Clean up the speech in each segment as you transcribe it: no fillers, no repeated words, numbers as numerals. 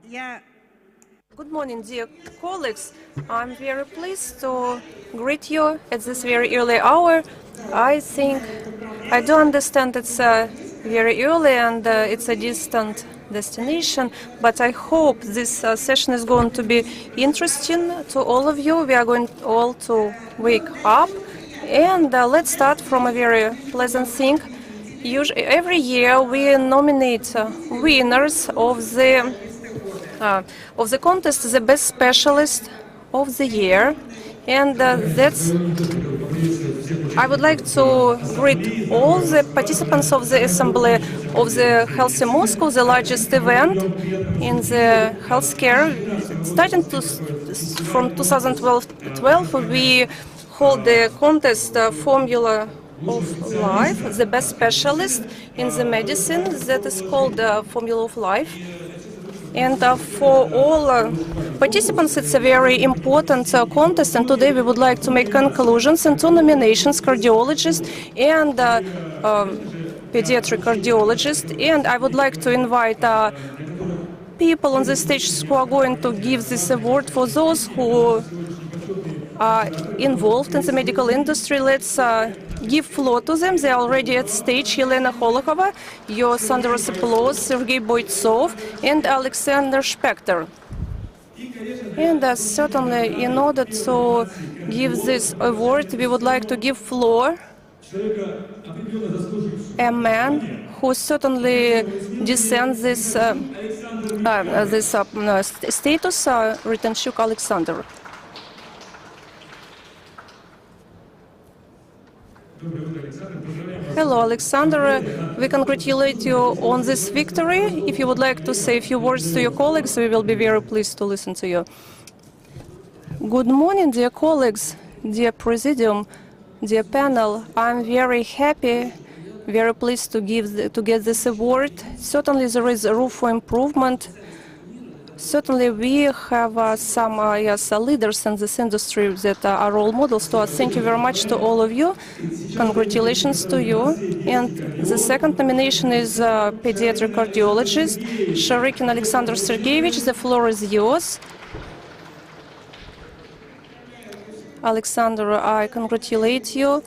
Yeah. Good morning, dear colleagues. I'm very pleased to greet you at this very early hour. I think I do understand it's very early and it's a distant destination, but I hope this session is going to be interesting to all of you. We are going all to wake up, and let's start from a very pleasant thing. Every year we nominate winners of the contest, the best specialist of the year, and I would like to greet all the participants of the assembly of the Healthy Moscow, the largest event in the healthcare. Starting from 2012, we hold the contest Formula of Life, the best specialist in the medicine, that is called Formula of Life. And for all participants, it's a very important contest. And today we would like to make conclusions and two nominations: cardiologist and pediatric cardiologist. And I would like to invite people on the stage who are going to give this award for those who are involved in the medical industry. Let's give floor to them. They are already at stage. Елена Холохова, your thunderous applause, Sergei Boitsov, and Alexander Spector. And certainly, in order to give this award, we would like to give floor a man who certainly descends this status, Retenchuk Alexander. Hello, Alexander. We congratulate you on this victory. If you would like to say a few words to your colleagues, we will be very pleased to listen to you. Good morning, dear colleagues, dear Presidium, dear panel. I'm very happy, very pleased to get this award. Certainly, there is room for improvement. Certainly, we have some leaders in this industry that are role models to us. Thank you very much to all of you. Congratulations to you. And the second nomination is pediatric cardiologist, Sharikin Alexander Sergeyevich. The floor is yours. Alexander, I congratulate you.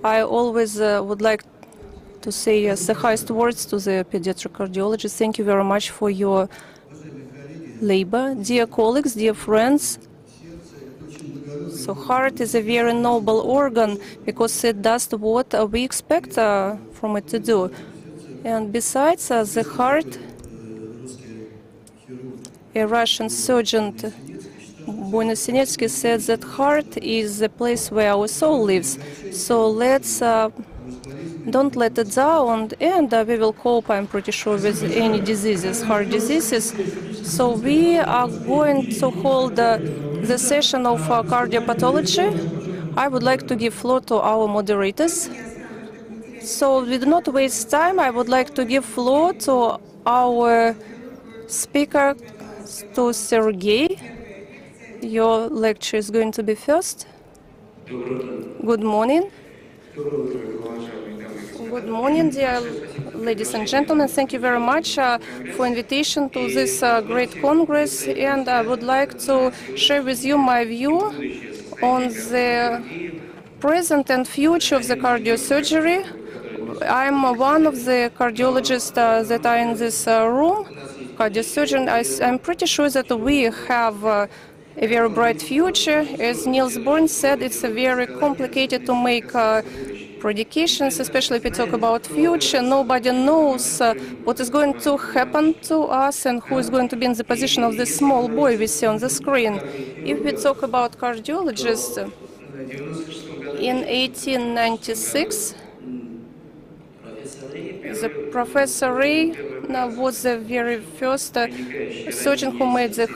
I always would like to say the highest words to the pediatric cardiologist. Thank you very much for your labor. Dear colleagues, dear friends, so heart is a very noble organ because it does what we expect from it to do. And besides the heart, a Russian surgeon, Boynosinetsky, said that heart is the place where our soul lives. So let's don't let it down, and we will cope, I'm pretty sure, with any diseases, heart diseases. So we are going to hold the session of cardiopathology. I would like to give floor to our moderators. So we do not waste time. I would like to give floor to our speaker, to Sergey. Your lecture is going to be first. Good morning. Good morning, dear ladies and gentlemen. Thank you very much for invitation to this great congress. And I would like to share with you my view on the present and future of the cardiosurgery. I'm one of the cardiologists that are in this room, cardiosurgeon. I'm pretty sure that we have a very bright future. As Niels Bohr said, it's very complicated to make predictions, especially if we talk about future. Nobody knows what is going to happen to us and who is going to be in the position of this small boy we see on the screen. If we talk about cardiologists, in 1896, the Professor Ray was the very first surgeon who made the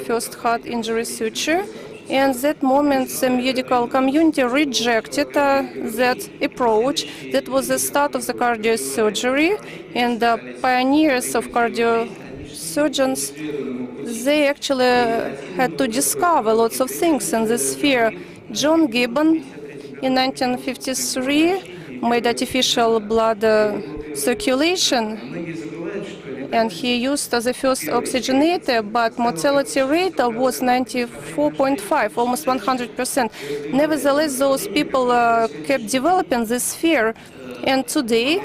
first heart injury suture. And at that moment, the medical community rejected that approach. That was the start of the cardiosurgery. And the pioneers of cardiosurgeons, they actually had to discover lots of things in this sphere. John Gibbon, in 1953, made artificial blood circulation. and he used the first oxygenator, but mortality rate was 94.5, almost 100%. Nevertheless, those people kept developing this fear, and today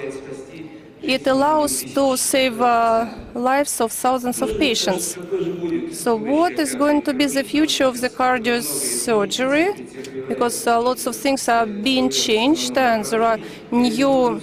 it allows to save lives of thousands of patients. So what is going to be the future of the cardiosurgery? Because lots of things are being changed and there are new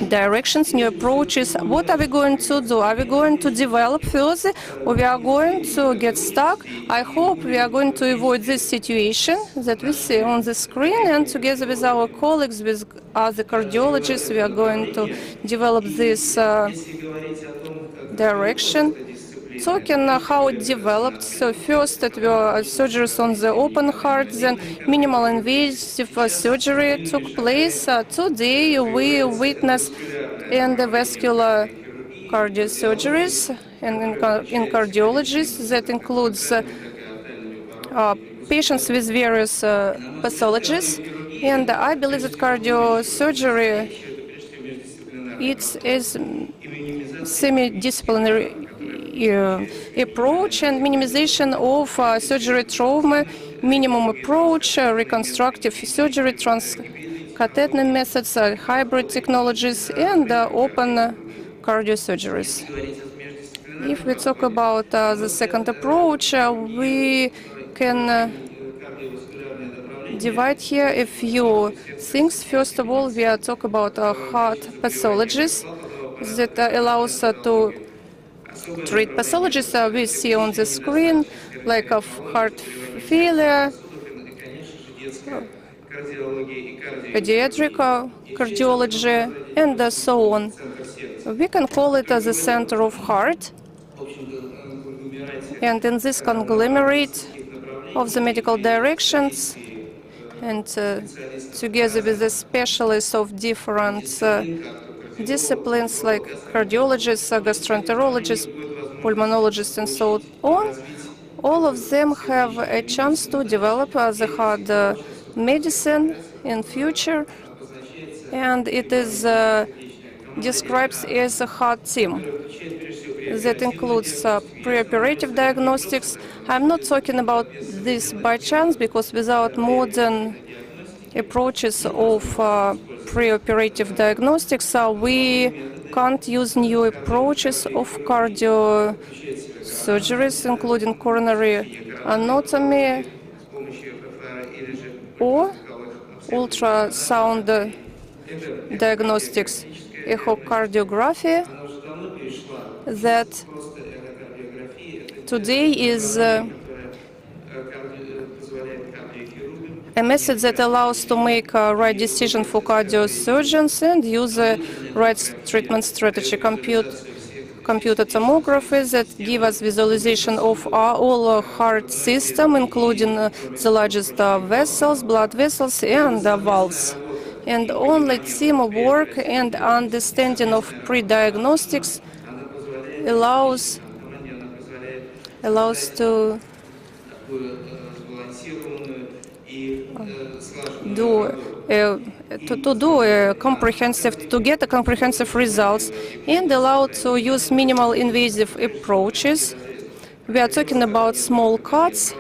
directions, new approaches. What are we going to do? Are we going to develop further, or we are going to get stuck? I hope we are going to avoid this situation that we see on the screen, and together with our colleagues, with other cardiologists, we are going to develop this direction. Talking how it developed. So first it were surgeries on the open heart, then minimal invasive surgery took place. Today we witness endovascular cardiosurgeries and in cardiologists. That includes patients with various pathologies. And I believe that cardiosurgery it is semi-disciplinary approach and minimization of surgery trauma, minimum approach, reconstructive surgery, transcatheter methods, hybrid technologies, and open cardiosurgeries. If we talk about the second approach, we can divide here a few things. First of all, we are talking about heart pathologies that allows to treat pathologies we see on the screen, like of heart failure, pediatric cardiology, and so on. We can call it as a center of heart. And in this conglomerate of the medical directions, and together with the specialists of different disciplines like cardiologists, gastroenterologists, pulmonologists, and so on, all of them have a chance to develop the heart medicine in future, and it is described as a heart team. That includes preoperative diagnostics. I'm not talking about this by chance, because without modern approaches of preoperative diagnostics, we can't use new approaches of cardio surgeries, including coronary anatomy or ultrasound diagnostics, echocardiography, that today is a method that allows to make a right decision for cardiosurgeons and use a right treatment strategy. Computer tomography that give us visualization of all heart system, including the largest vessels, blood vessels, and valves. And only teamwork and understanding of pre-diagnostics allows to get a comprehensive results and allow to use minimal invasive approaches. We are talking about small cuts,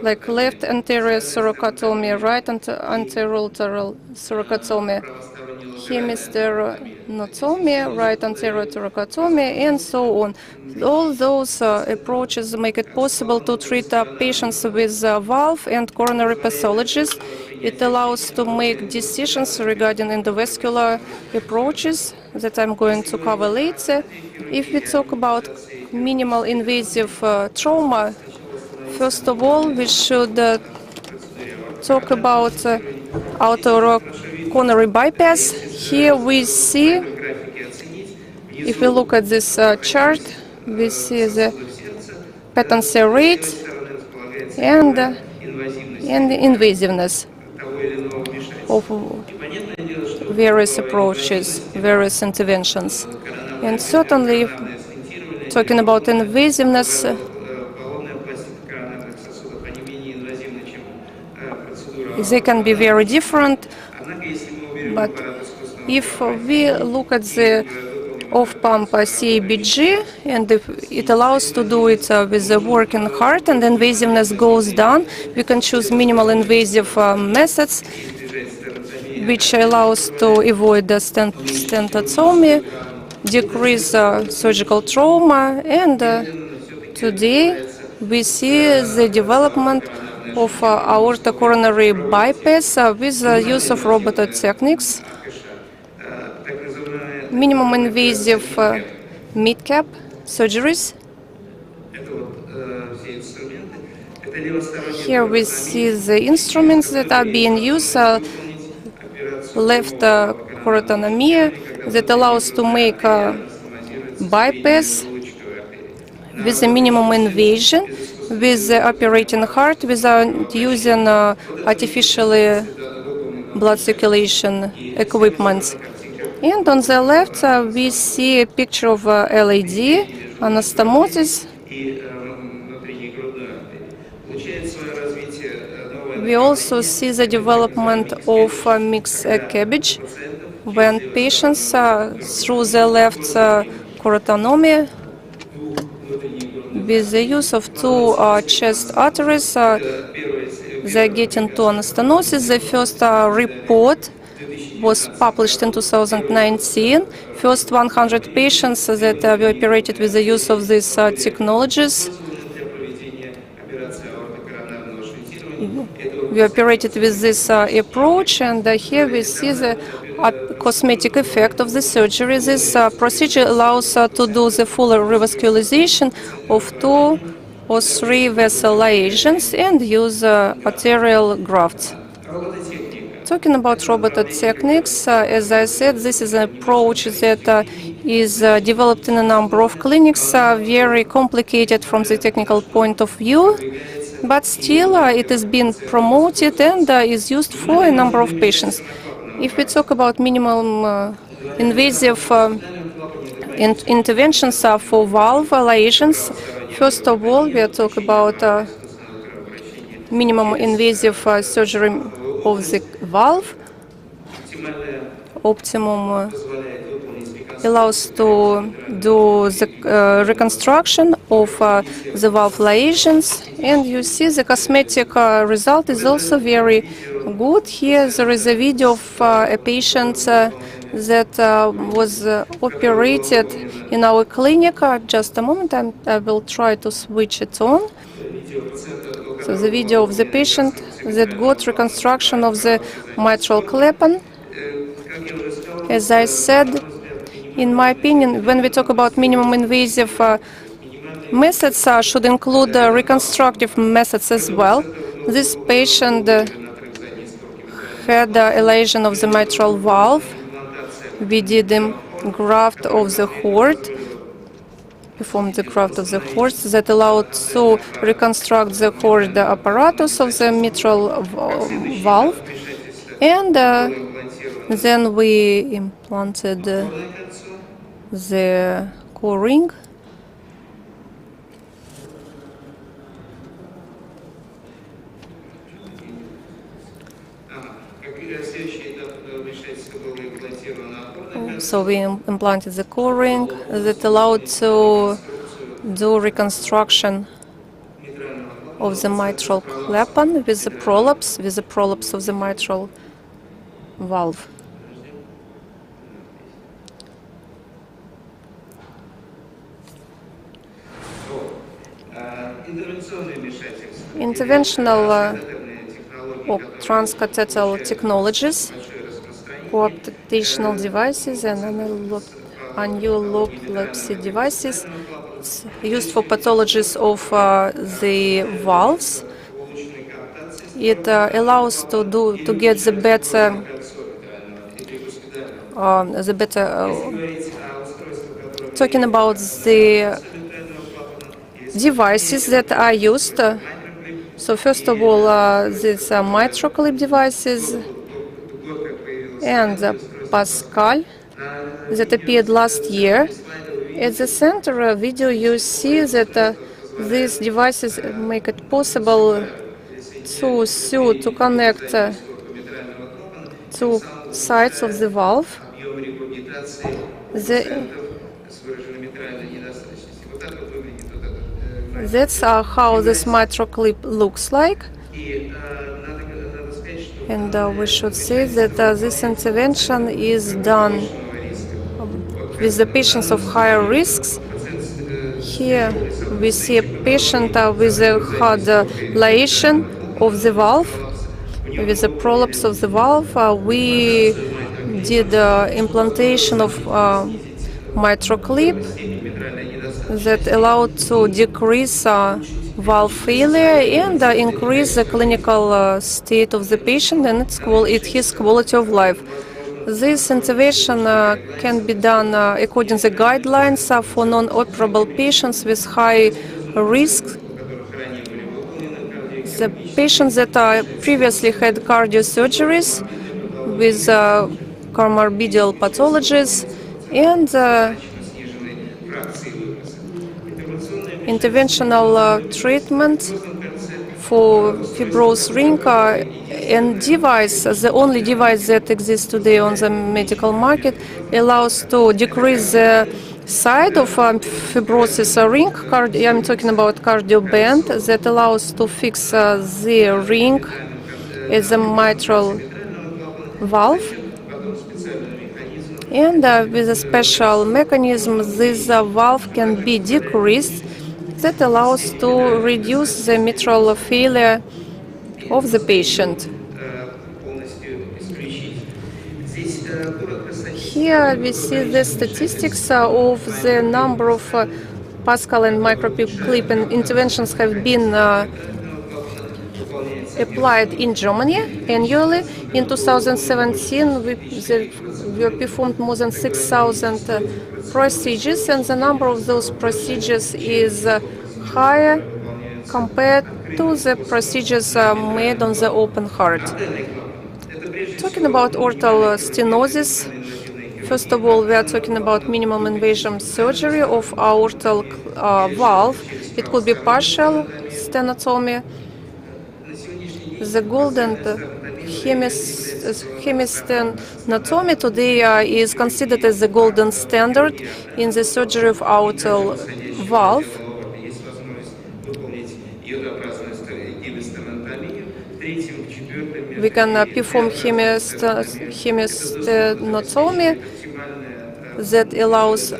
like left anterior thoracotomy, right anterolateral thoracotomy, hemisteronotomy, right anterior thoracotomy, and so on. All those approaches make it possible to treat patients with valve and coronary pathologies. It allows to make decisions regarding endovascular approaches that I'm going to cover later. If we talk about minimal invasive trauma, first of all, we should talk about outer coronary bypass. Here we see, if we look at this chart, we see the patency rate and invasiveness of various approaches, various interventions. And certainly, talking about invasiveness, they can be very different, but if we look at the off-pump CABG, and it allows to do it with the working heart, and invasiveness goes down. We can choose minimal invasive methods, which allows to avoid the stentotomy, decrease surgical trauma, and today we see the development of aortocoronary bypass with the use of robot techniques, minimum invasive mid-cap surgeries. Here we see the instruments that are being used. Left corotomy that allows to make bypass with a minimum invasion with the operating heart without using artificially blood circulation equipment. And on the left, we see a picture of LAD, anastomosis. We also see the development of mixed cabbage when patients through the left corotomy with the use of two chest arteries, they're getting to anastomosis. The first report was published in 2019. First 100 patients that were operated with the use of these technologies. We operated with this approach, and here we see the cosmetic effect of the surgery. This procedure allows to do the full revascularization of 2 or 3 vessel lesions and use arterial grafts. Talking about robot techniques, as I said, this is an approach that is developed in a number of clinics, very complicated from the technical point of view, but still it is being promoted and is used for a number of patients. If we talk about minimum invasive interventions for valve lesions, first of all, we are talking about minimum invasive surgery of the valve. Optimum allows to do the reconstruction of the valve lesions, and you see the cosmetic result is also very good. Here there is a video of a patient that was operated in our clinic. Just a moment, I will try to switch it on. So the video of the patient that got reconstruction of the mitral clapon. As I said, in my opinion, when we talk about minimum invasive methods, should include reconstructive methods as well. This patient had a lesion of the mitral valve. We did a graft of the heart, performed the graft of the heart that allowed to reconstruct the heart apparatus of the mitral valve, and then we implanted the core ring. So we implanted the core ring that allowed to do reconstruction of the mitral clapon with the prolapse of the mitral valve. Interventional or transcatheter technologies, cooptational devices, and annuloplasty devices used for pathologies of the valves. It allows to get the better talking about the devices that are used. So first of all, these are mitral clip devices and Pascal that appeared last year. At the center video, you see that these devices make it possible to connect two sides of the valve. That's how this mitral clip looks like. And we should say that this intervention is done with the patients of higher risks. Here we see a patient with a hard dilation of the valve, with a prolapse of the valve. We did implantation of mitral clip that allowed to decrease valve failure and increase the clinical state of the patient and his quality of life. This intervention can be done according to the guidelines for non-operable patients with high risk. The patients that previously had cardio surgeries with comorbidal pathologies and interventional treatment for fibrous ring and device, the only device that exists today on the medical market, allows to decrease the side of fibrosis ring. I'm talking about cardio band that allows to fix the ring as a mitral valve. And with a special mechanism, this valve can be decreased that allows to reduce the mitral failure of the patient. Here we see the statistics of the number of Pascal and microclip interventions have been applied in Germany annually. In 2017, we performed more than 6,000 procedures, and the number of those procedures is higher compared to the procedures made on the open heart. Talking about aortal stenosis, first of all, we are talking about minimum invasive surgery of aortal valve. It could be partial stenotomy. The golden hemistenotomy today is considered as the golden standard in the surgery of aortal valve. We can perform hemistenotomy that allows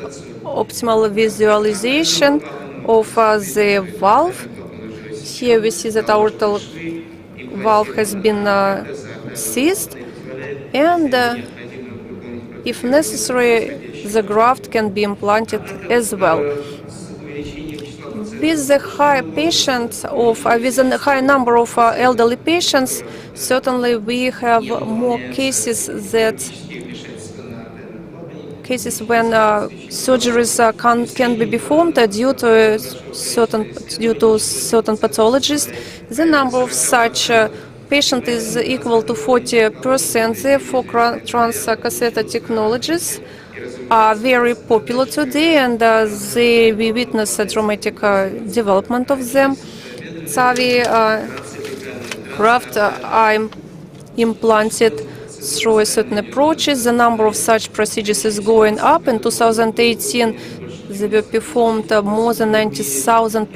optimal visualization of the valve. Here we see that aortal valve has been seized, and if necessary, the graft can be implanted as well. With the high with a high number of elderly patients, certainly we have more cases when surgeries can be performed due to certain pathologies. The number of such patients is equal to 40%. Therefore, transcatheter technologies are very popular today, and we witness a dramatic development of them. TAVI graft are implanted through certain approaches. The number of such procedures is going up. In 2018, they were performed more than 90,000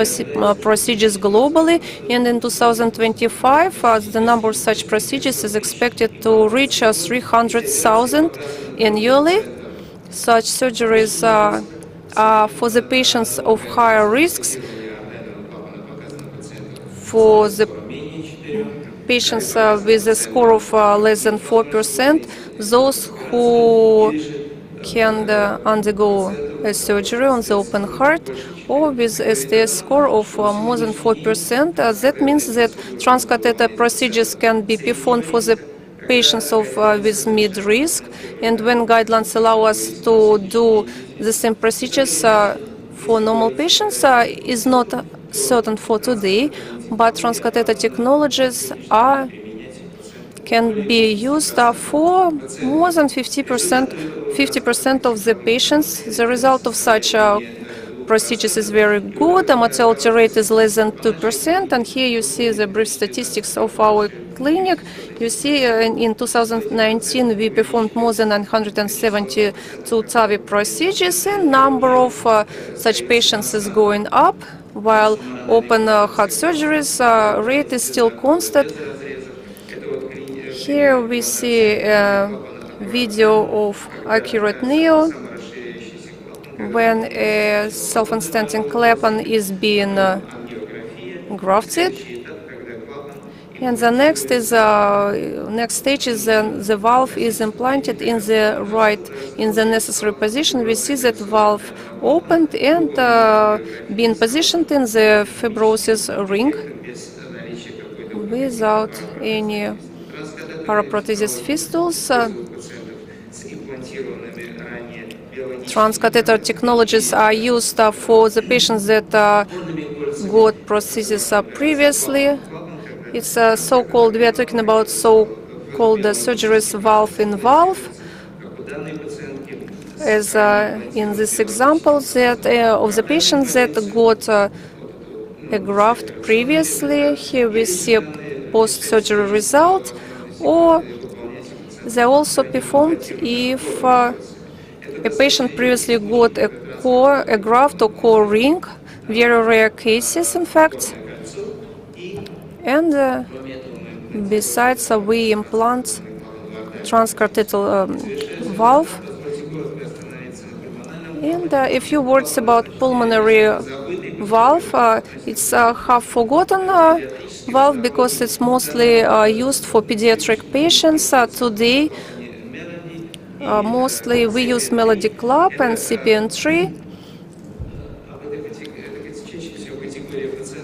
procedures globally, and in 2025, the number of such procedures is expected to reach 300,000 annually. Such surgeries are for the patients of higher risks, for the patients with a score of less than 4%, those who can undergo a surgery on the open heart, or with a STS score of more than 4%. That means that transcatheter procedures can be performed for the patients with mid-risk, and when guidelines allow us to do the same procedures for normal patients is not certain for today, but transcatheter technologies can be used for more than 50% of the patients. The result of such procedures is very good. The mortality rate is less than 2%. And here you see the brief statistics of our clinic. You see in 2019 we performed more than 972 TAVI procedures, and number of such patients is going up, while open heart surgeries rate is still constant. Here we see a video of accurate neo when a self-instanting clapon is being grafted. And the next stage is the valve is implanted in the necessary position. We see that valve opened and being positioned in the fibrosis ring without any paraprothesis fistulas. Transcatheter technologies are used for the patients that got prosthesis previously. It's so-called, we are talking about so-called surgeries valve in valve. As in this example that of the patients that got a graft previously, here we see a post-surgery result, or they also performed if a patient previously got a graft or core ring, very rare cases in fact. And besides, we implant transcatheter valve. And a few words about pulmonary valve. It's half forgotten valve because it's mostly used for pediatric patients. Today, mostly we use Melody Club and CPN3.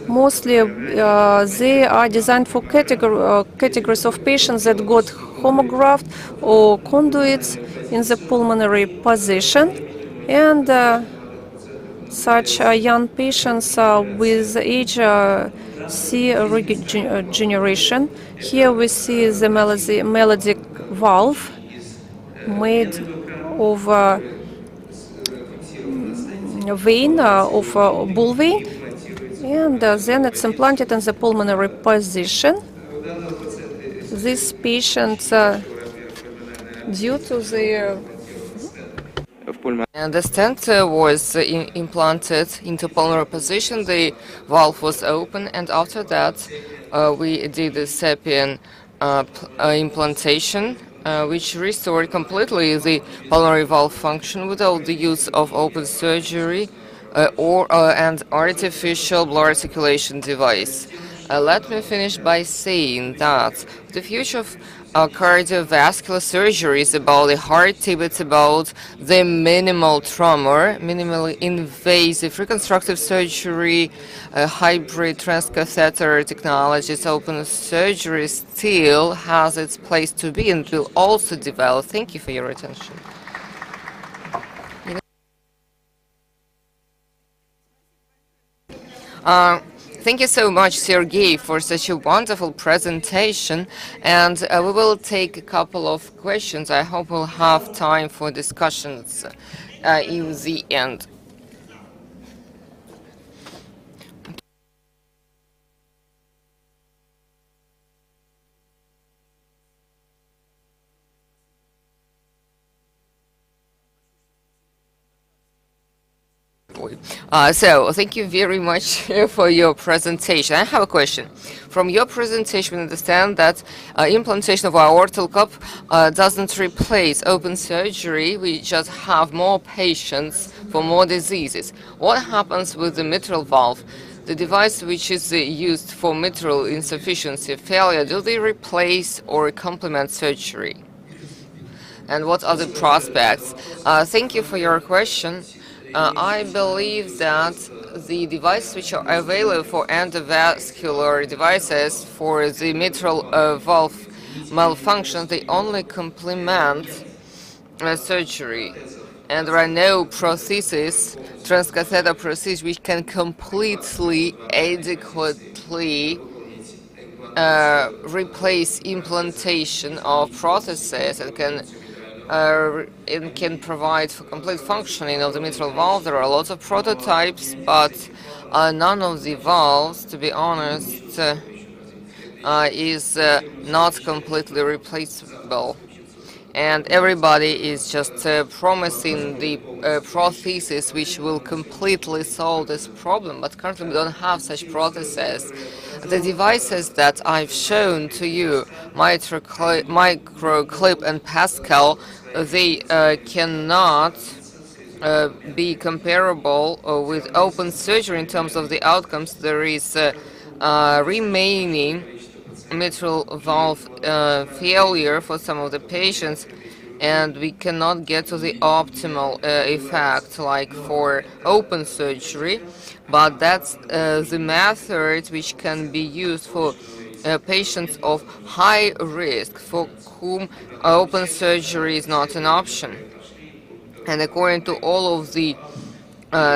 Mostly they are designed for categories of patients that got homograft or conduits in the pulmonary position, and such young patients with age see regeneration. Here we see the melodic valve made of vein, of bull vein, and then it's implanted in the pulmonary position. This patient, due to the and the stent was implanted into pulmonary position, the valve was open, and after that we did the SAPIEN implantation, which restored completely the pulmonary valve function without the use of open surgery or an artificial blood circulation device. Let me finish by saying that the future of cardiovascular surgery is about the heart tip, it's about the minimal trauma, minimally invasive reconstructive surgery, hybrid transcatheter technologies. Open surgery still has its place to be and will also develop. Thank you for your attention. Thank you so much, Sergey, for such a wonderful presentation. And we will take a couple of questions. I hope we'll have time for discussions in the end. So thank you very much for your presentation. I have a question. From your presentation, we understand that implantation of aortal cup doesn't replace open surgery. We just have more patients for more diseases. What happens with the mitral valve? The device which is used for mitral insufficiency failure, do they replace or complement surgery? And what are the prospects? Thank you for your question. I believe that the devices which are available for endovascular devices for the mitral valve malfunction, they only complement surgery. And there are no prostheses, transcatheter prostheses, which can completely, adequately replace implantation of prostheses and can it can provide for complete functioning of the mitral valve. There are lots of prototypes, but none of the valves, to be honest, is not completely replaceable. And everybody is just promising the prosthesis which will completely solve this problem, but currently we don't have such prostheses. The devices that I've shown to you, Microclip and Pascal, they cannot be comparable with open surgery in terms of the outcomes. There is remaining mitral valve failure for some of the patients, and we cannot get to the optimal effect like for open surgery, but that's the method which can be used for patients of high risk for whom open surgery is not an option. And according to all of the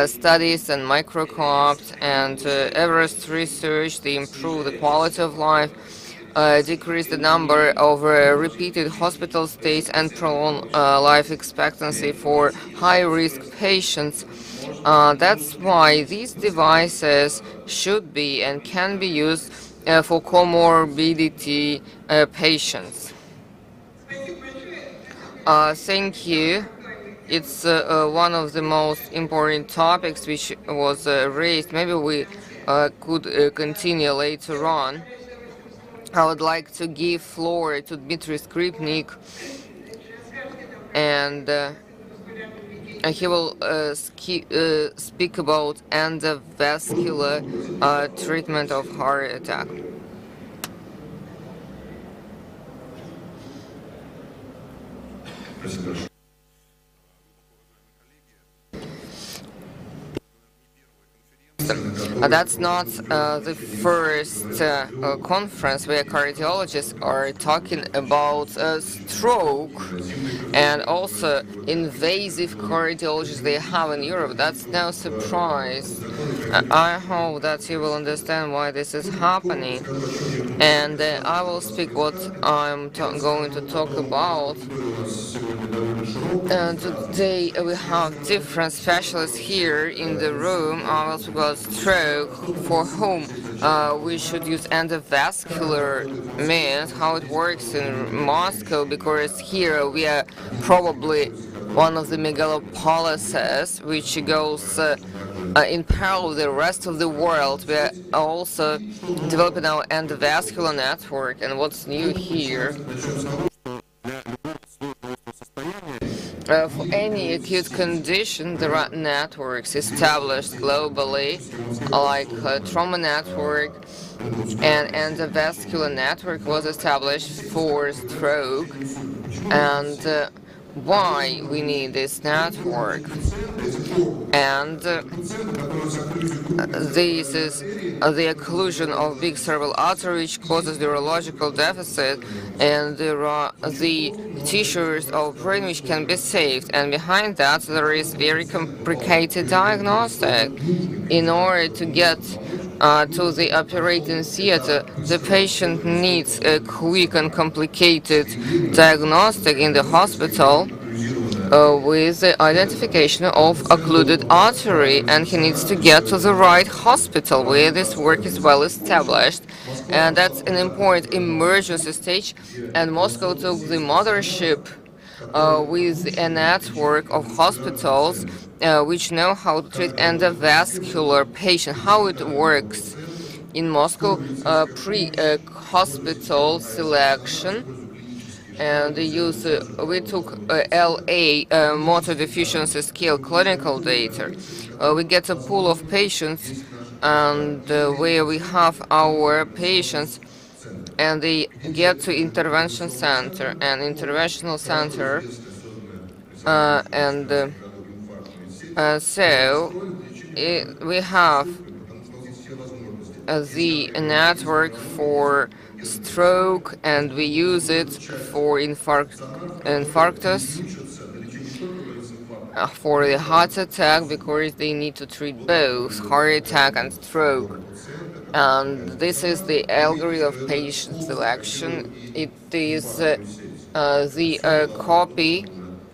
studies and microcops and Everest research, they improve the quality of life, decrease the number of repeated hospital stays, and prolong life expectancy for high-risk patients. That's why these devices should be and can be used for comorbidity patients. Thank you. It's one of the most important topics which was raised. Maybe we could continue later on. I would like to give floor to Dmitry Skripnik, and he will speak about endovascular treatment of heart attack. That's not the first conference where cardiologists are talking about stroke and also invasive cardiologists they have in Europe. That's no surprise. I hope that you will understand why this is happening. And I will speak what I'm going to talk about. Today we have different specialists here in the room. I will speak about stroke, for whom we should use endovascular means, how it works in Moscow, because here we are probably one of the megalopolises which goes in parallel with the rest of the world. We are also developing our endovascular network, and what's new here, for any acute condition, there are networks established globally, like trauma network, and endovascular network was established for stroke. And why we need this network? And this is the occlusion of big cerebral artery, which causes neurological deficit, and there are the tissues of brain which can be saved, and behind that there is very complicated diagnostic. In order to get to the operating theater, the patient needs a quick and complicated diagnostic in the hospital with the identification of occluded artery, and he needs to get to the right hospital where this work is well established, and that's an important emergency stage. And Moscow took the mothership with a network of hospitals which know how to treat endovascular patients, how it works in Moscow, pre-hospital selection. And we took LA motor deficiency scale clinical data. We get a pool of patients, and where we have our patients, and they get to intervention center and interventional center, we have the network for stroke, and we use it for infarctus, for the heart attack, because they need to treat both heart attack and stroke. And this is the algorithm of patient selection. It is the copy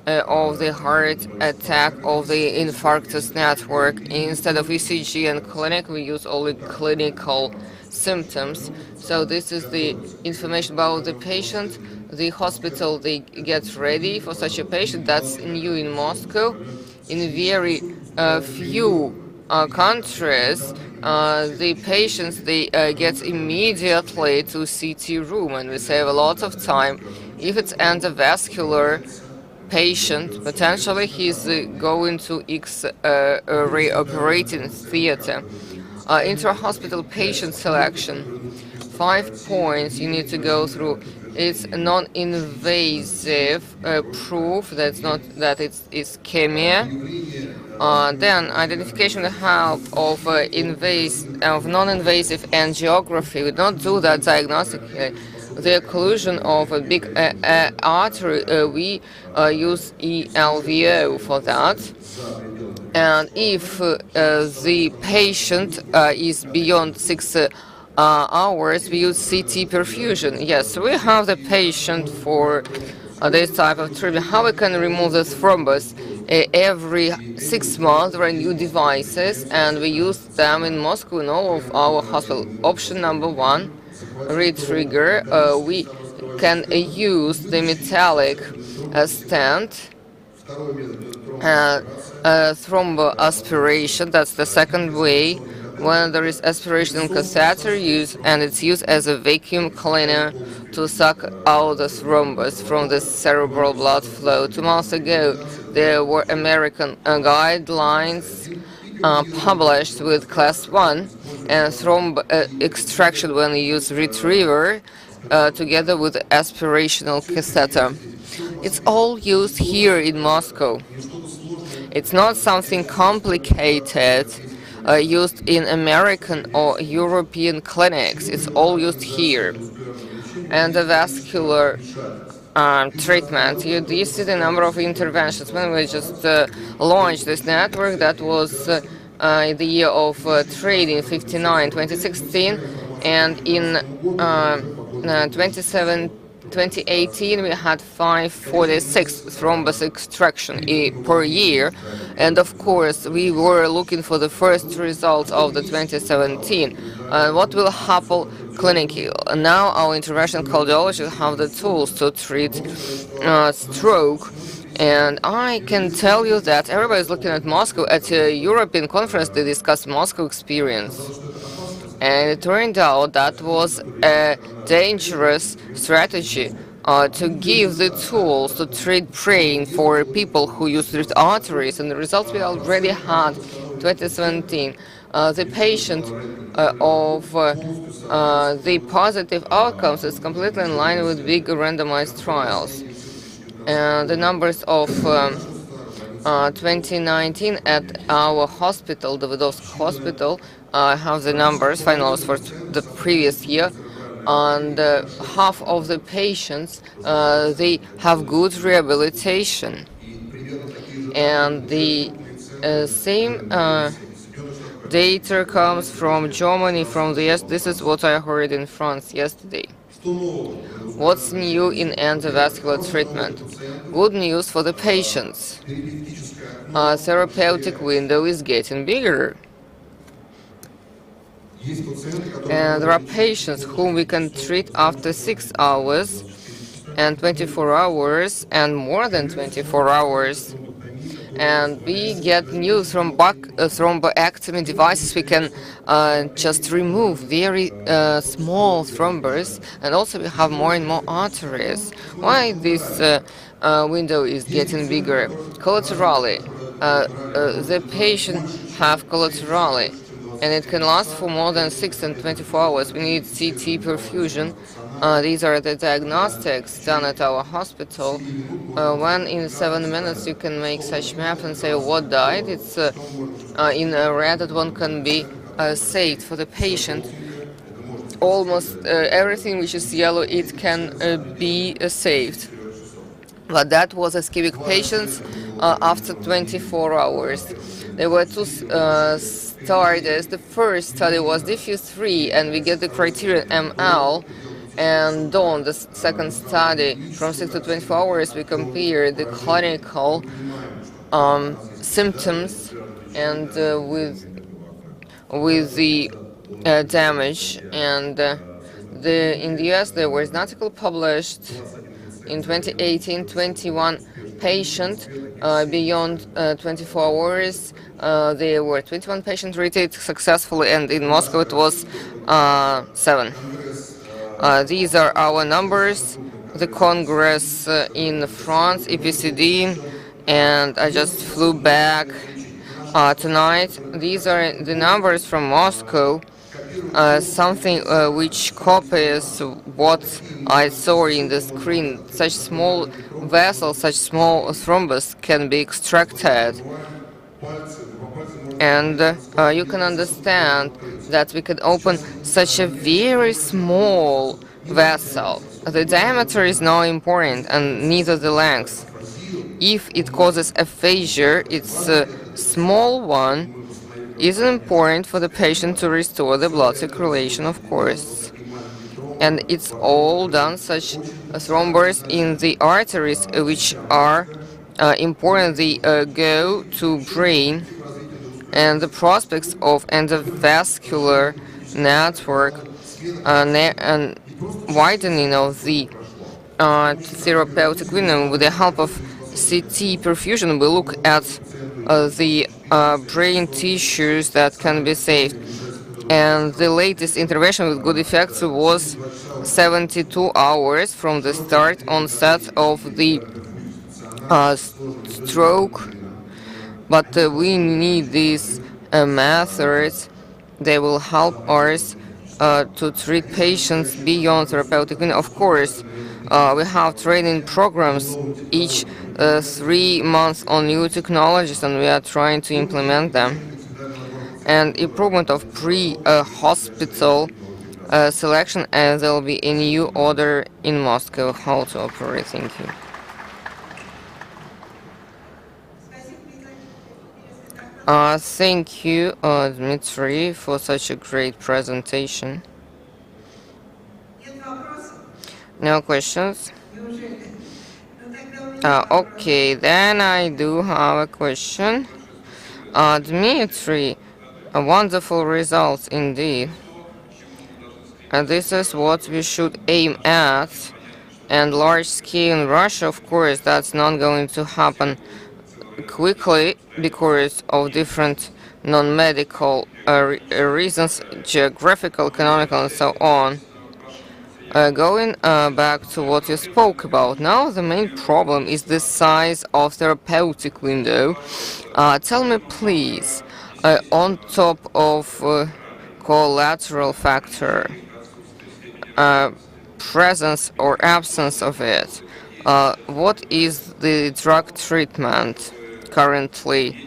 of the heart attack of the infarctus network. Instead of ECG and clinic, we use only clinical symptoms. So this is the information about the patient. The hospital, they get ready for such a patient. That's new in Moscow. In very few countries, the patients, they get immediately to CT room, and we save a lot of time. If it's endovascular patient, potentially he's going to X-ray operating theater. Intra-hospital patient selection. 5 points you need to go through. It's non-invasive proof that's not that it's ischemia. Then identification with help of non-invasive angiography. We don't do that diagnostically. The occlusion of a big artery, we use ELVO for that. And if the patient is beyond 6 hours, we use CT perfusion. Yes, we have the patient for this type of treatment. How we can remove this thrombus? Every 6 months there are new devices, and we use them in Moscow in all of our hospitals. Option number 1, retrigger. We can use the metallic stent. Thromboaspiration, that's the second way, when there is aspiration in catheter use, and it's used as a vacuum cleaner to suck out the thrombus from the cerebral blood flow. 2 months ago, there were American guidelines published with class 1, and thromb extraction when you use retriever together with aspirational catheter. It's all used here in Moscow. It's not something complicated used in American or European clinics. It's all used here. And the vascular treatment. You see the number of interventions. When we just launched this network, that was the year of trade in 2016, and in 2018 we had 546 thrombus extraction per year, and of course we were looking for the first results of the 2017. What will happen clinically? Now our interventional cardiologists have the tools to treat stroke, and I can tell you that everybody is looking at Moscow. At a European conference they discussed Moscow experience. And it turned out that was a dangerous strategy to give the tools to treat brain for people who use treat arteries, and the results we already had 2017. The patient of the positive outcomes is completely in line with big randomized trials. The numbers of 2019 at our hospital, the Vidovsk hospital, have the numbers, finals for the previous year, and half of the patients, they have good rehabilitation. And the same data comes from Germany, from the this is what I heard in France yesterday. What's new in endovascular treatment? Good news for the patients. Therapeutic window is getting bigger. And there are patients whom we can treat after 6 hours and 24 hours and more than 24 hours. And we get new thromboectomy devices. We can just remove very small thrombus, and also we have more and more arteries. Why this window is getting bigger? Collaterally. The patient have collaterally, and it can last for more than 6 and 24 hours. We need CT perfusion. These are the diagnostics done at our hospital. When in 7 minutes you can make such map and say what died. It's in red that one can be saved for the patient. Almost everything which is yellow, it can be saved. But that was ischemic patients after 24 hours. There were 2 studies. The first study was diffuse 3, and we get the criterion ML, And on the second study, from 6 to 24 hours, we compared the clinical symptoms and with the damage. And in the US, there was an article published in 2018, 21 patients beyond 24 hours. There were 21 patients treated successfully, and in Moscow it was 7. These are our numbers. The Congress in France, EPCD, and I just flew back tonight. These are the numbers from Moscow. Something which copies what I saw in the screen. Such small vessels, such small thrombus can be extracted. And you can understand that we could open such a very small vessel. The diameter is not important, and neither the length. If it causes a fissure, it's a small one. Is important for the patient to restore the blood circulation, of course. And it's all done such thrombus in the arteries, which are important. They go to brain, and the prospects of endovascular network and widening of the therapeutic window with the help of CT perfusion. We look at the brain tissues that can be saved. And the latest intervention with good effects was 72 hours from the start onset of the stroke. But we need these methods. They will help us to treat patients beyond therapeutic window. Of course, we have training programs each 3 months on new technologies, and we are trying to implement them. And improvement of pre-hospital selection, and there will be a new order in Moscow how to operate. Thank you. Thank you, Dmitry, for such a great presentation. No questions? Okay, then I do have a question. Dmitry, wonderful results indeed. And this is what we should aim at. And large scale in Russia, of course, that's not going to happen quickly because of different non-medical reasons, geographical, economical, and so on. Going back to what you spoke about, now the main problem is the size of therapeutic window. Tell me please, on top of collateral factor, presence or absence of it, what is the drug treatment currently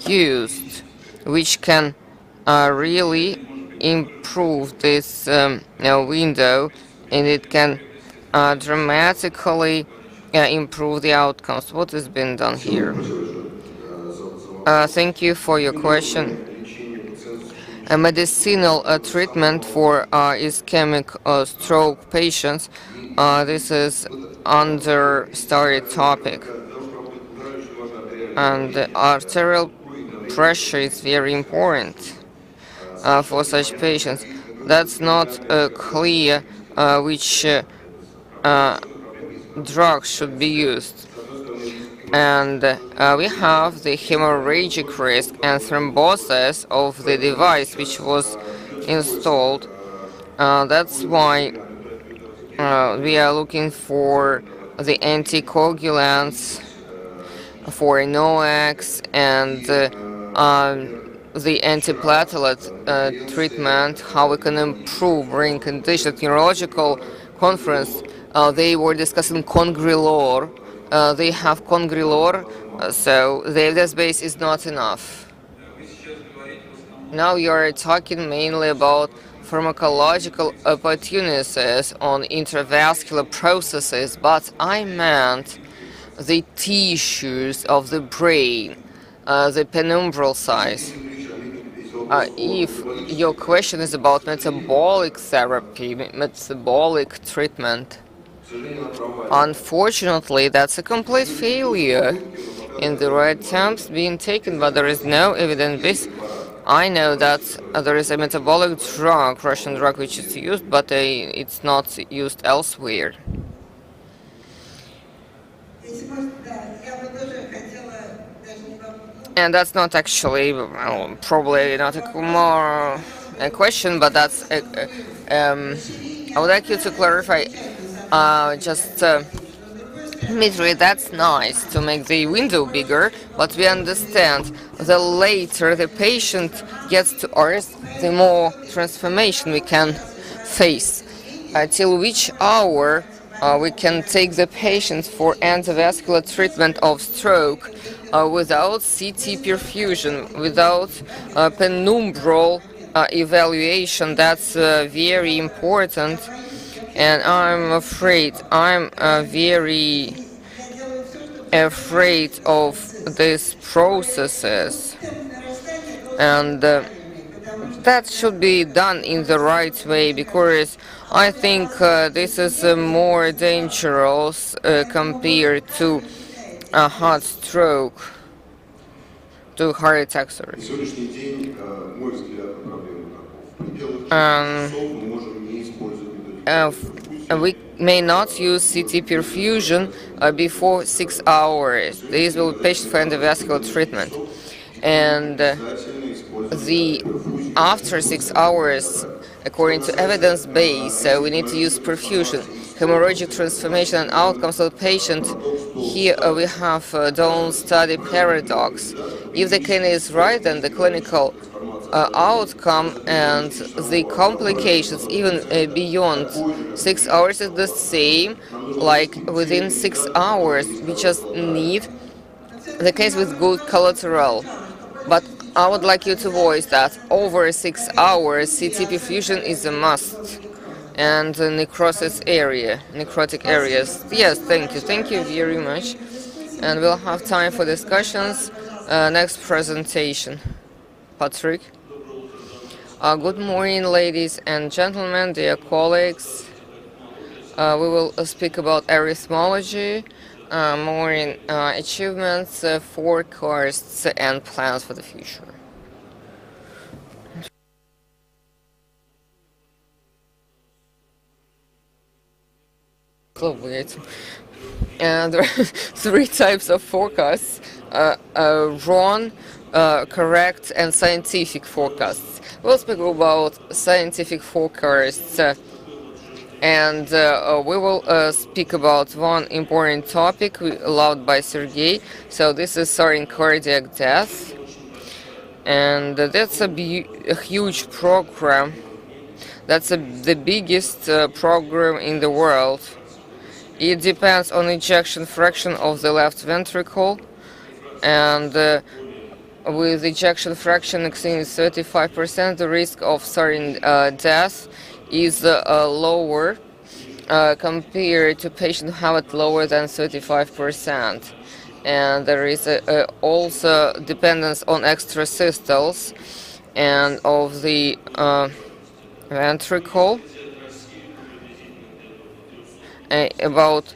used which can really improve this window, and it can dramatically improve the outcomes? What has been done here? Thank you for your question. A medicinal treatment for ischemic stroke patients. This is under-studied topic. And the arterial pressure is very important for such patients. That's not clear which drugs should be used. And we have the hemorrhagic risk and thrombosis of the device which was installed. That's why we are looking for the anticoagulants, for NOACs, and the antiplatelet treatment, how we can improve brain condition. At neurological conference, they were discussing Congrilor. They have Congrilor, so the evidence base is not enough. Now you're talking mainly about pharmacological opportunities on intravascular processes, but I meant the tissues of the brain, the penumbral size. if your question is about metabolic therapy, metabolic treatment, unfortunately, that's a complete failure in the right attempts being taken, but there is no evidence base. I know that there is a metabolic drug, Russian drug, which is used, but it's not used elsewhere. And that's not actually, well, probably not a question, but that's I would like you to clarify. Dmitry, that's nice to make the window bigger, but we understand the later the patient gets to ours, the more transformation we can face. Till which hour we can take the patient for endovascular treatment of stroke without CT perfusion, without penumbral evaluation. That's very important. And I'm afraid, I'm very afraid of these processes. And that should be done in the right way, because I think this is more dangerous compared to a heart stroke, to heart attack, sorry. We may not use CT perfusion before 6 hours. These will be patients for endovascular treatment. And after 6 hours, according to evidence base, we need to use perfusion. Hemorrhagic transformation and outcomes of the patient. Here we have Dawn study paradox. If the kidney is right, then the clinical outcome and the complications even beyond 6 hours is the same, like within 6 hours. We just need the case with good collateral. But I would like you to voice that over 6 hours CT perfusion is a must. And the necrotic areas. Yes, thank you very much. And we'll have time for discussions. Next presentation. Patrick. Good morning, ladies and gentlemen, dear colleagues. We will speak about arithmology, more in achievements, forecasts, and plans for the future. And there are 3 types of forecasts: wrong, correct, and scientific forecasts. We'll speak about scientific forecasts, and we will speak about one important topic allowed by Sergey. So this is sudden cardiac death, and that's a huge program. That's the biggest program in the world. It depends on ejection fraction of the left ventricle, and with ejection fraction exceeding 35%, the risk of sudden death is lower compared to patients who have it lower than 35%. And there is also dependence on extrasystoles and of the ventricle. About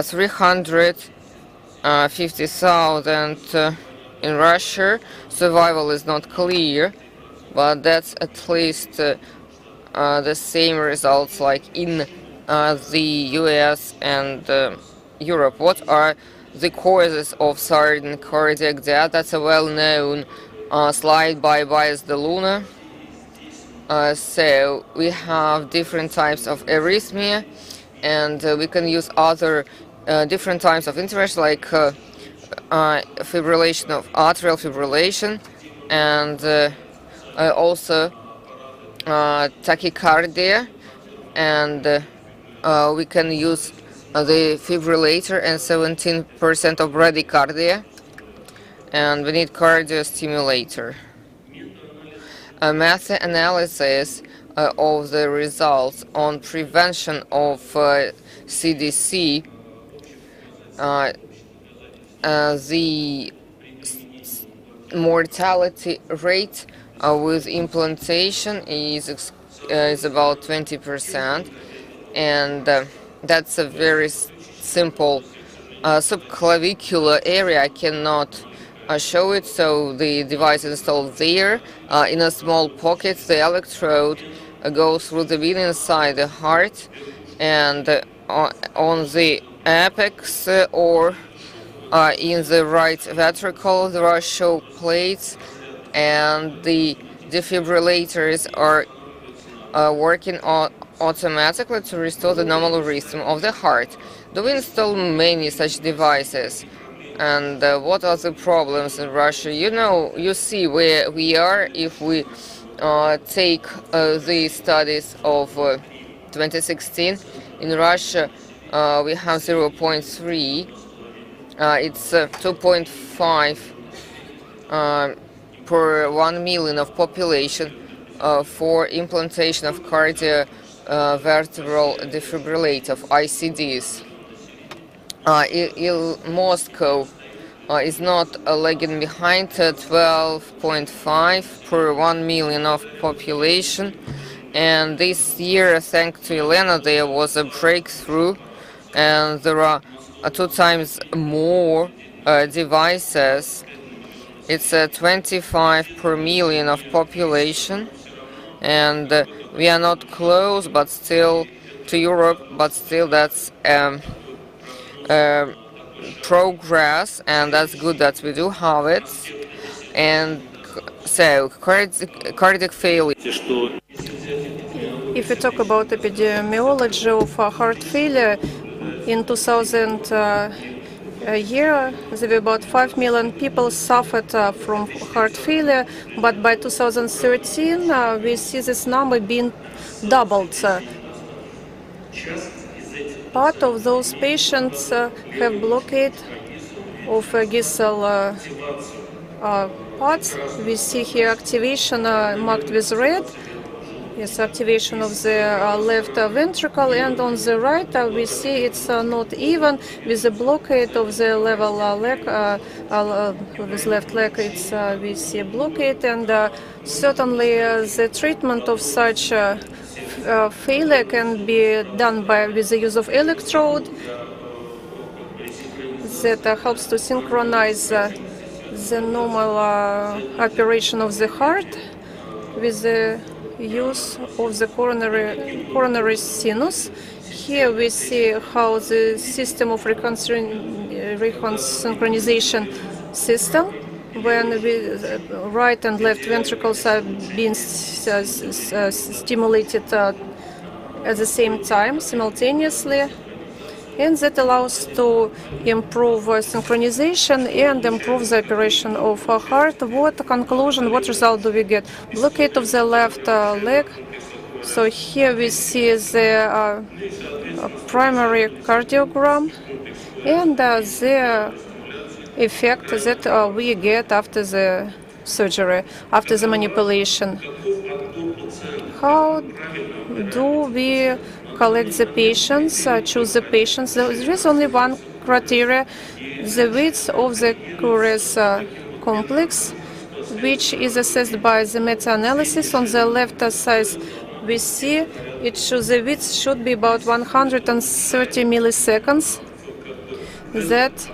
350,000 in Russia. Survival is not clear, but that's at least the same results like in the US and Europe. What are the causes of sudden cardiac death? That's a well-known slide by Bias de Luna. So we have different types of arrhythmia, and we can use other different types of intervention, like fibrillation of atrial fibrillation, and also tachycardia, and we can use the fibrillator and 17% of bradycardia, and we need cardiostimulator. A meta-analysis of the results on prevention of CDC, the mortality rate with implantation is about 20%, and that's a very simple subclavicular area. I cannot show it, so the device installed there in a small pocket. The electrode goes through the vein inside the heart, and on the apex or in the right ventricle there are shock plates, and the defibrillators are working automatically to restore the normal rhythm of the heart. Do we install many such devices? And what are the problems in Russia? You see where we are if we take the studies of 2016. In Russia, we have 0.3. It's 2.5 per 1 million of population for implantation of cardiovertebral defibrillator of ICDs. Moscow is not lagging behind, 12.5 per 1 million of population. And this year, thanks to Elena, there was a breakthrough, and there are 2 times more devices. It's 25 per million of population, and we are not close, but still to Europe, but still that's progress, and that's good that we do have it. And so cardiac failure. If we talk about epidemiology of heart failure, in 2000 year, there were about 5 million people suffered from heart failure, but by 2013 we see this number being doubled. Part of those patients have blockade of gistal parts. We see here activation marked with red. Yes, activation of the left ventricle, and on the right we see it's not even with the blockade of the level leg. With left leg, we see a blockade, and certainly the treatment of such failure can be done with the use of electrode that helps to synchronize the normal operation of the heart with the use of the coronary sinus. Here we see how the system of synchronization system, when right and left ventricles are being stimulated at the same time, simultaneously, and that allows to improve synchronization and improve the operation of our heart. What conclusion, what result do we get? Blockade of the left leg. So here we see the primary cardiogram and the effect that we get after the surgery, after the manipulation. How do we collect the patients, choose the patients? There is only one criteria, the width of the Curies complex, which is assessed by the meta-analysis. On the left side, we see it shows the width should be about 130 milliseconds. That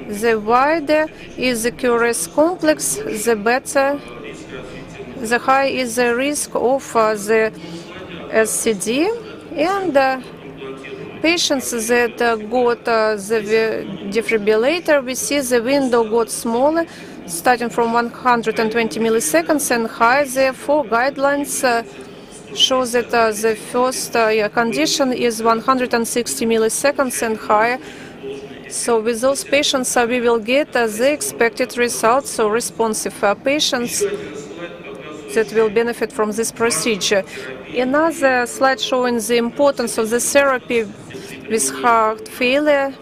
the wider is the Curies complex, the better, the higher is the risk of the SCD, and patients that got the defibrillator, we see the window got smaller, starting from 120 milliseconds and higher. Therefore, guidelines show that the first condition is 160 milliseconds and higher. So with those patients, we will get the expected results, so responsive patients that will benefit from this procedure. Another slide showing the importance of the therapy with heart failure.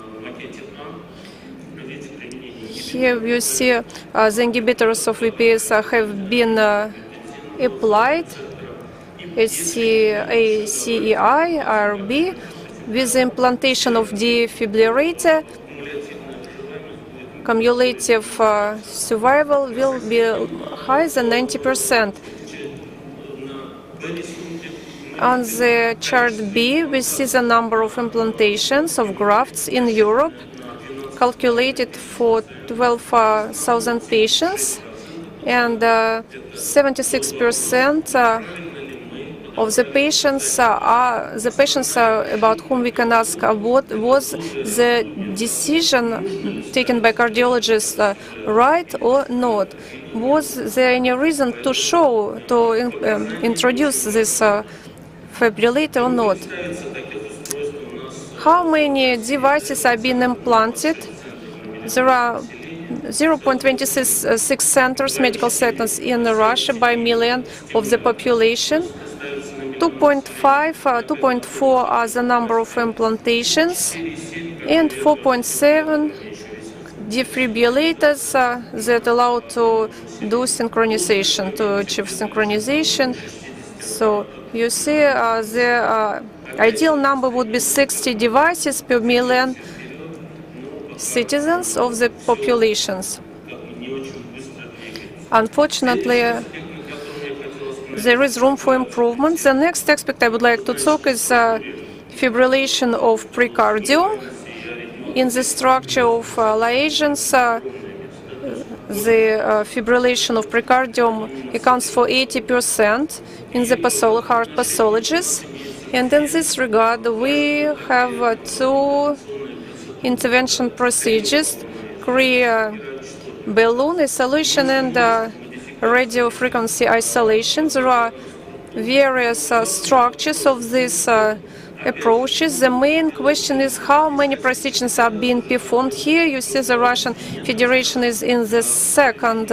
Here you see the inhibitors of VPS have been applied, ACEI, IRB, with the implantation of defibrillator. cumulative survival will be higher than 90%. On the chart B, we see the number of implantations of grafts in Europe, calculated for 12,000 patients, and 76% of the patients about whom we can ask what was the decision taken by cardiologists right or not. Was there any reason to introduce this fibrillator or not? How many devices are being implanted? There are 0.26 centers, medical centers in Russia by million of the population. 2.4 are the number of implantations, and 4.7 defibrillators that allow to do synchronization, to achieve synchronization. So you see the ideal number would be 60 devices per million citizens of the populations. Unfortunately, there is room for improvement. The next aspect I would like to talk is fibrillation of precardium. In the structure of lesions, the fibrillation of precardium accounts for 80% in the heart pathologies. And in this regard, we have two intervention procedures: balloon isolation and radio frequency isolation. There are various structures of these approaches. The main question is how many procedures are being performed. Here you see the Russian Federation is in the second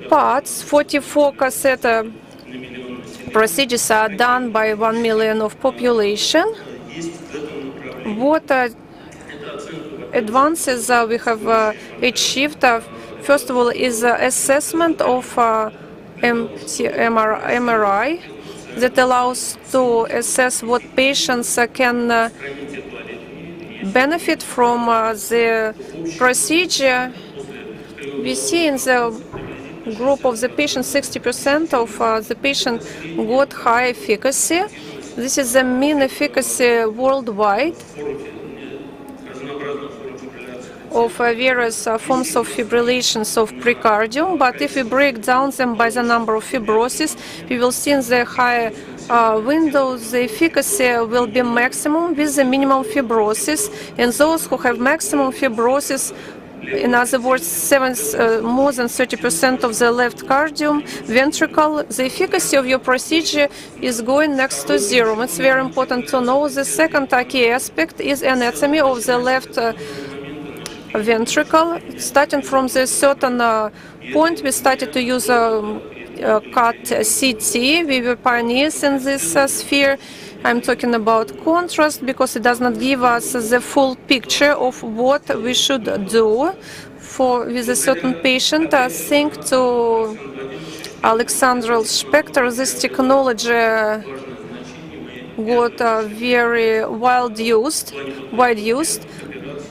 part. 44 cassette procedures are done by 1 million of population. What advances we have achieved? First of all, is assessment of MRI that allows to assess what patients can benefit from the procedure. We see in the group of the patients, 60% of the patient got high efficacy. This is the mean efficacy worldwide of various forms of fibrillations of precardium. But if we break down them by the number of fibroses, we will see in the higher windows the efficacy will be maximum with the minimum fibrosis. And those who have maximum fibrosis, in other words, more than 30% of the left cardium ventricle, the efficacy of your procedure is going next to zero. It's very important to know. The second key aspect is anatomy of the left ventricle. Starting from the certain point, we started to use cut CT. We were pioneers in this sphere. I'm talking about contrast because it does not give us the full picture of what we should do with a certain patient. Thanks to Alexander Spector, this technology got very wide used,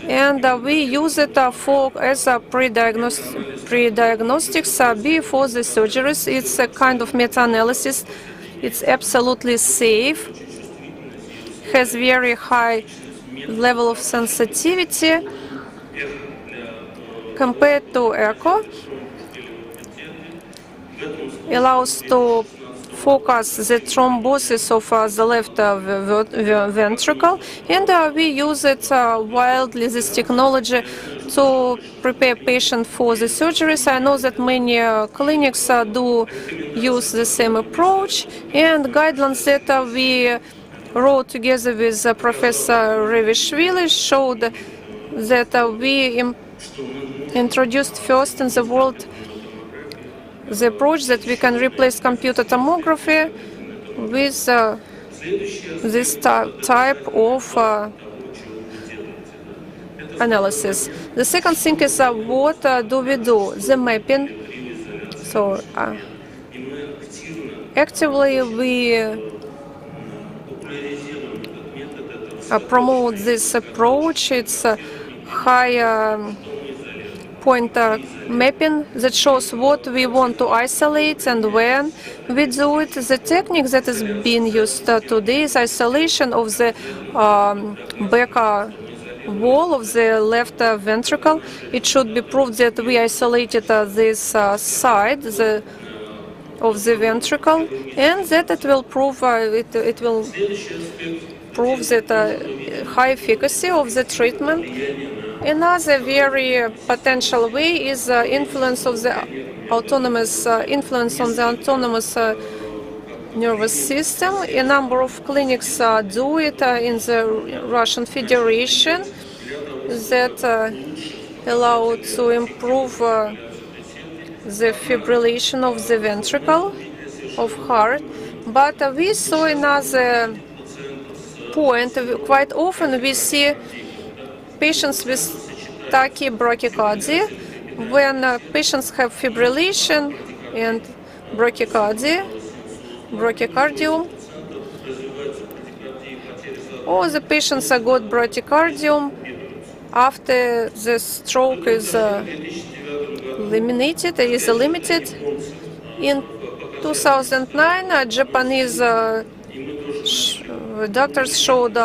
and we use it as a pre-diagnostics before the surgeries. It's a kind of meta-analysis. It's absolutely safe, has very high level of sensitivity compared to echo, allows to focus the thrombosis of the left ventricle, and we use it widely, this technology, to prepare patient for the surgeries. I know that many clinics do use the same approach, and guidelines that we wrote together with Professor Revishvili showed that we introduced first in the world the approach that we can replace computer tomography with this type of analysis. The second thing is what do we do? The mapping. So actively we promote this approach. It's high point mapping that shows what we want to isolate and when we do it. The technique that is being used today is isolation of the back wall of the left ventricle. It should be proved that we isolated this side of the ventricle, and that it will prove it will prove that high efficacy of the treatment. Another very potential way is influence of the autonomous influence on the autonomous nervous system. A number of clinics do it in the Russian Federation that allow to improve the fibrillation of the ventricle of heart. But we saw another point. Quite often we see patients with tachybradycardia. When patients have fibrillation and bradycardium, or the patients got bradycardium after the stroke is limited. In 2009, Japanese doctors showed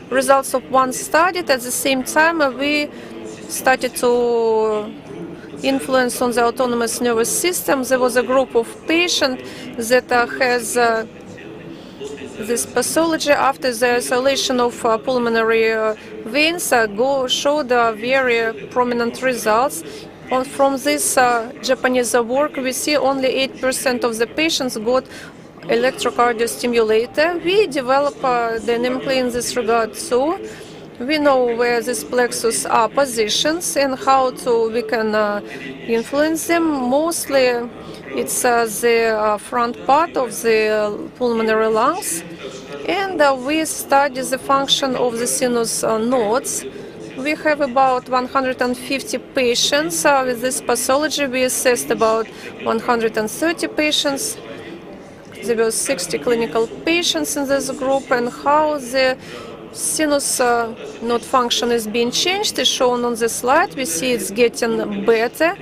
results of one study. At the same time, we started to influence on the autonomous nervous system. There was a group of patients that has this pathology after the isolation of pulmonary veins showed very prominent results. From this Japanese work, we see only 8% of the patients got electrocardiostimulator. We develop dynamically in this regard too. We know where these plexus are positions and how we can influence them. Mostly it's the front part of the pulmonary lungs. And we study the function of the sinus nodes. We have about 150 patients with this pathology. We assessed about 130 patients. There were 60 clinical patients in this group, and how the sinus node function is being changed is shown on the slide. We see it's getting better,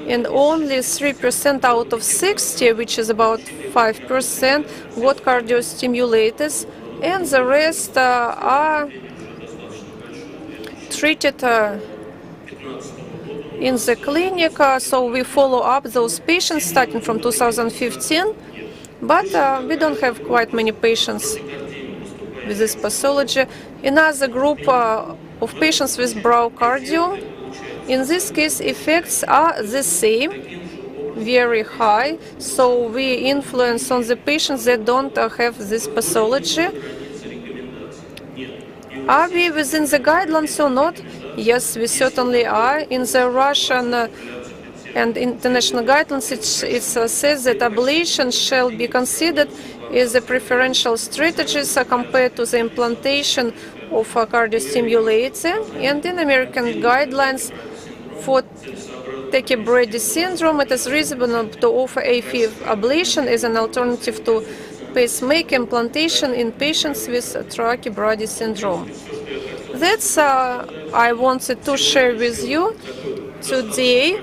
and only 3% out of 60, which is about 5%, got cardiostimulators, and the rest are treated in the clinic. So we follow up those patients starting from 2015, but we don't have quite many patients with this pathology. Another group of patients with brocardium. In this case, effects are the same, very high. So we influence on the patients that don't have this pathology. Are we within the guidelines or not? Yes, we certainly are. In the Russian and international guidelines, it says that ablation shall be considered as a preferential strategy compared to the implantation of a cardiostimulator. And in American guidelines for tachybrady syndrome, it is reasonable to offer AFib ablation as an alternative to pacemaker implantation in patients with tachybrady syndrome. That's I wanted to share with you today.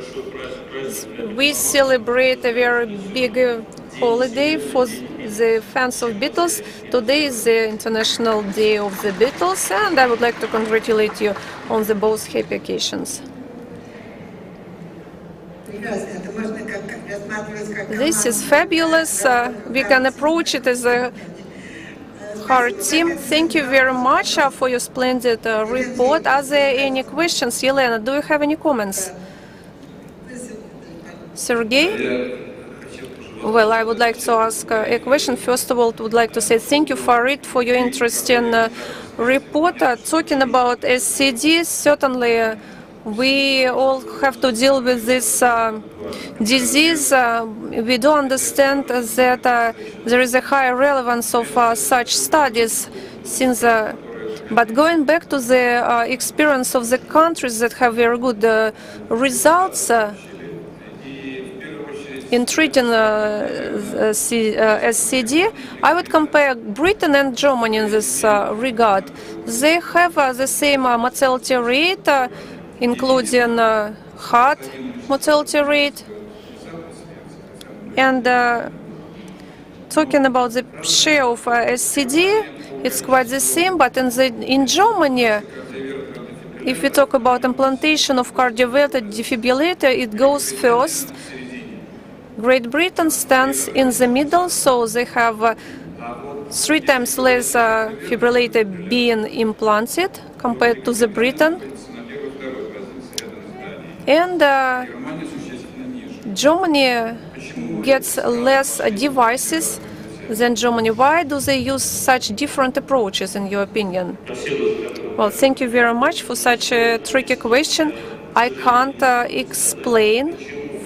We celebrate a very big holiday for the fans of Beatles. Today is the International Day of the Beatles, and I would like to congratulate you on the both happy occasions. This is fabulous. We can approach it as a heart team. Thank you very much for your splendid report. Are there any questions? Yelena, do you have any comments? Sergey? Well, I would like to ask a question. First of all, I would like to say thank you for your interesting report. Talking about SCD, certainly we all have to deal with this disease. We do understand that there is a high relevance of such studies since but going back to the experience of the countries that have very good results in treating SCD, I would compare Britain and Germany in this regard. They have the same mortality rate, including heart mortality rate. And talking about the share of SCD, it's quite the same, but in Germany, if we talk about implantation of cardiovascular defibrillator, it goes first. Great Britain stands in the middle, so they have 3 times less defibrillator being implanted compared to the Britain. And Germany gets less devices than Germany. Why do they use such different approaches, in your opinion? Well, thank you very much for such a tricky question. I can't explain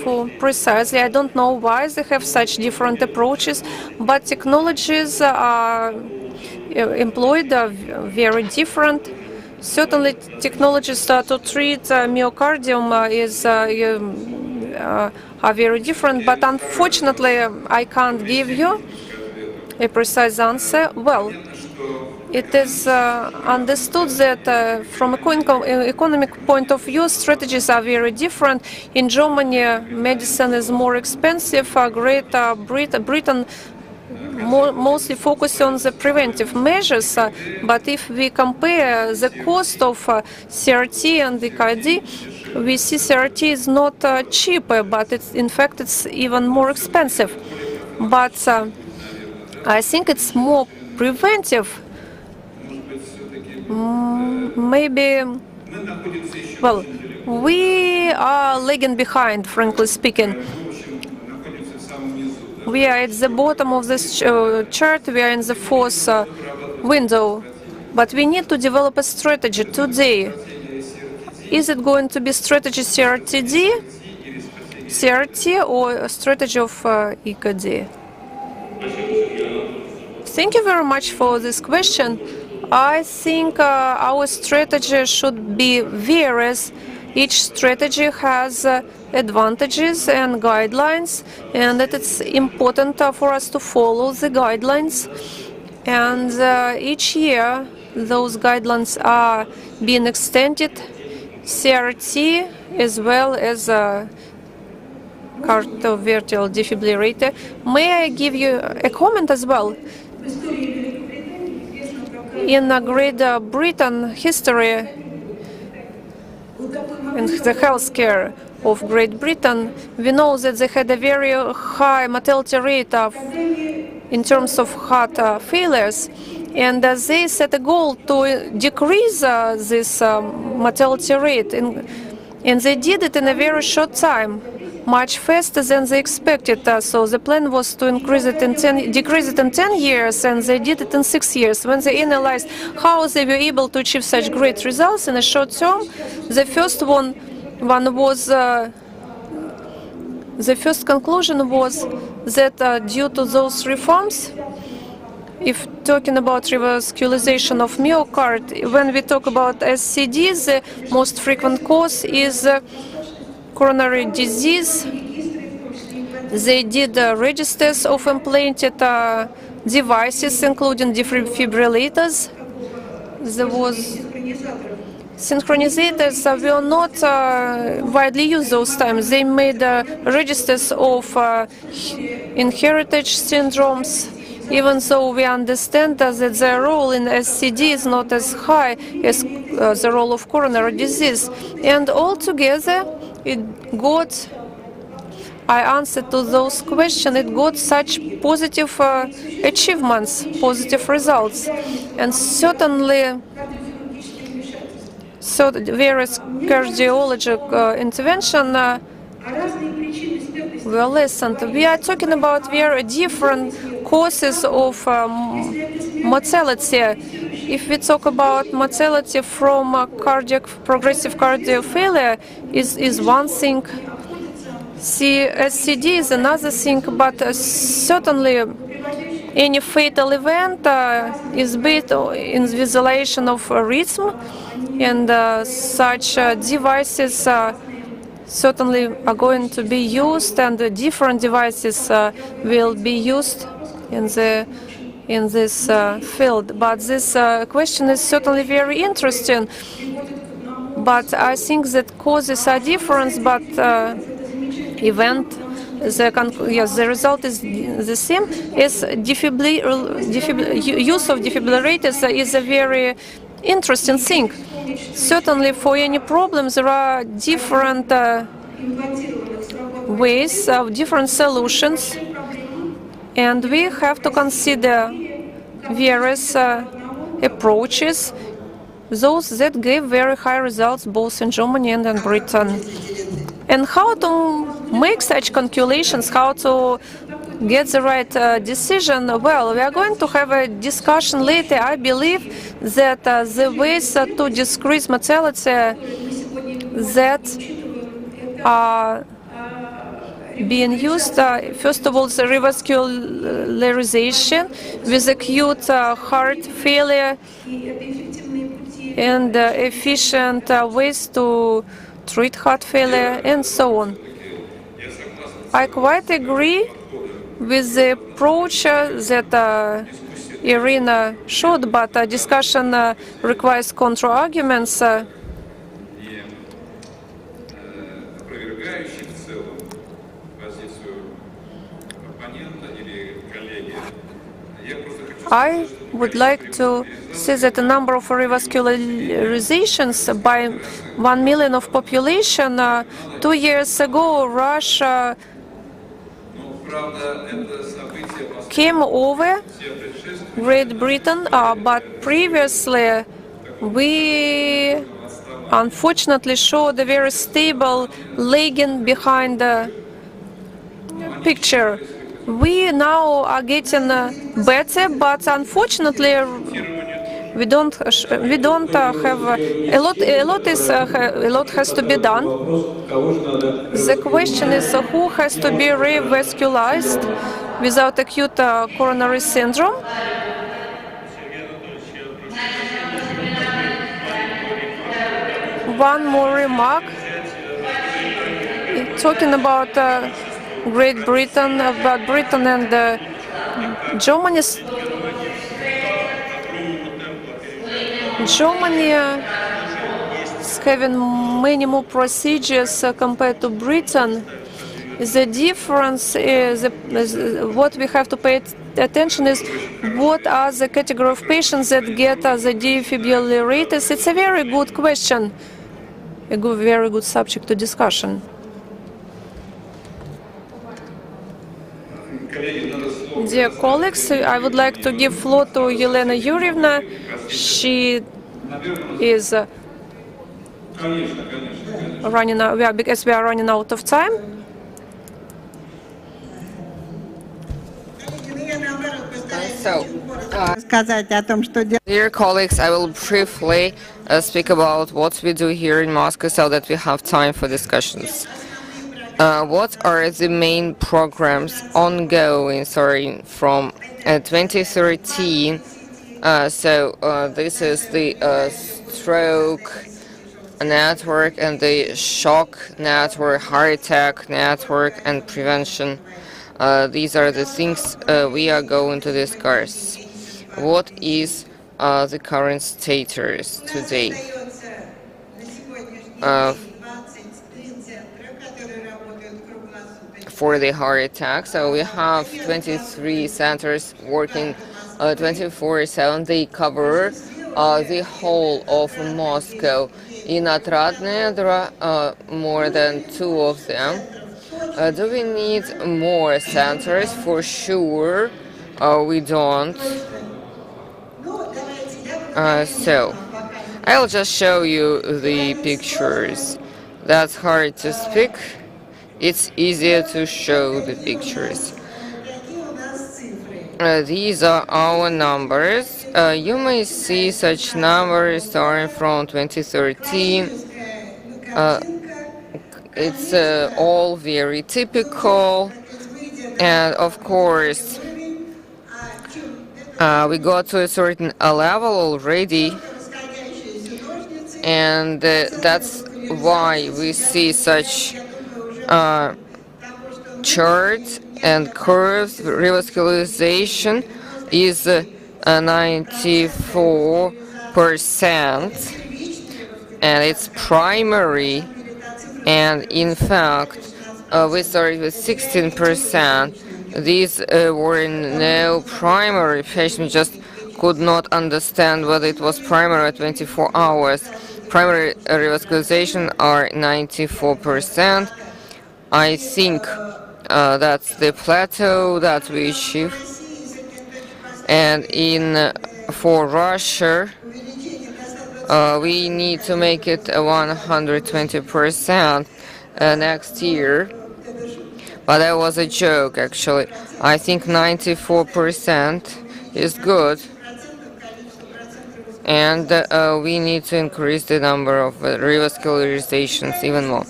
for precisely. I don't know why they have such different approaches, but technologies are employed are very different. Certainly, technologies to treat myocardium are very different, but unfortunately, I can't give you a precise answer. Well, it is understood that from economic point of view, strategies are very different. In Germany, medicine is more expensive. Great Britain mostly focus on the preventive measures, but if we compare the cost of CRT and EKG, we see CRT is not cheaper, but in fact it's even more expensive. But I think it's more preventive. Maybe, well, we are lagging behind, frankly speaking. We are at the bottom of this chart, we are in the 4th window, but we need to develop a strategy today. Is it going to be strategy CRT or a strategy of EKG? Thank you very much for this question. I think our strategy should be various. Each strategy has advantages and guidelines, and that it's important for us to follow the guidelines. And each year, those guidelines are being extended, CRT as well as cardiovascular defibrillator. May I give you a comment as well? In Great Britain history, in the healthcare of Great Britain, we know that they had a very high mortality rate in terms of heart failures, and they set a goal to decrease this mortality rate, and they did it in a very short time, much faster than they expected. So the plan was to decrease it in 10 years, and they did it in 6 years. When they analyzed how they were able to achieve such great results in a short term, the first conclusion was that due to those reforms, if talking about revascularization of myocard, when we talk about SCD, the most frequent cause is coronary disease. They did registers of implanted devices, including defibrillators. There was synchronizators were not widely used those times. They made registers of inherited syndromes, even though we understand that their role in SCD is not as high as the role of coronary disease. And altogether, it got, I answered to those questions, it got such positive achievements, positive results. And certainly, so various cardiologic intervention were lessened. We are talking about very different causes of mortality. If we talk about mortality from progressive cardiac failure, is one thing. SCD is another thing, but certainly any fatal event is based in visualization of rhythm, and such devices certainly are going to be used, and different devices will be used in this field. But this question is certainly very interesting. but I think that causes are different, but event, the result is the same. Is use of defibrillators is a very interesting thing. Certainly, for any problems, there are different ways of different solutions, and we have to consider various approaches, those that gave very high results both in Germany and in Britain. And how to make such calculations, how to get the right decision? Well, we are going to have a discussion later. I believe that the ways to decrease mortality that are being used, first of all, the revascularization with acute heart failure and efficient ways to treat heart failure and so on. I quite agree with the approach that Irina showed, but discussion requires counter-arguments. I would like to say that the number of revascularizations by 1 million of population 2 years ago, Russia came over Great Britain, but previously we unfortunately showed a very stable lagging behind the picture. We now are getting better, but unfortunately we don't have a lot has to be done. The question is who has to be revascularized without acute coronary syndrome. One more remark, talking about Great Britain, about Britain and Germany. Germany is having many more procedures compared to Britain. The difference is what we have to pay attention is what are the category of patients that get the defibrillators. It's a very good question, a very good subject to discussion. Dear colleagues, I would like to give floor to Elena Yurievna. She is running out, because we are running out of time. Dear colleagues, I will briefly speak about what we do here in Moscow so that we have time for discussions. What are the main programs ongoing, from 2013? This is the stroke network and the shock network, heart attack network, and prevention. These are the things we are going to discuss. What is the current status today? For the heart attack, so we have 23 centers working 24/7. They cover the whole of Moscow. In Otradne, there are more than 2 of them. Do we need more centers? For sure, we don't. So, I'll just show you the pictures. That's hard to speak. It's easier to show the pictures. These are our numbers. You may see such numbers starting from 2013. It's all very typical, and of course we got to a certain level already, and that's why we see such charts and curves. Revascularization is 94%, and it's primary, and in fact we started with 16%. These were no primary patients, just could not understand whether it was primary at 24 hours. Primary revascularization are 94%. I think that's the plateau that we achieve. And for Russia, we need to make it 120% next year. But that was a joke, actually. I think 94% is good. And we need to increase the number of revascularizations even more.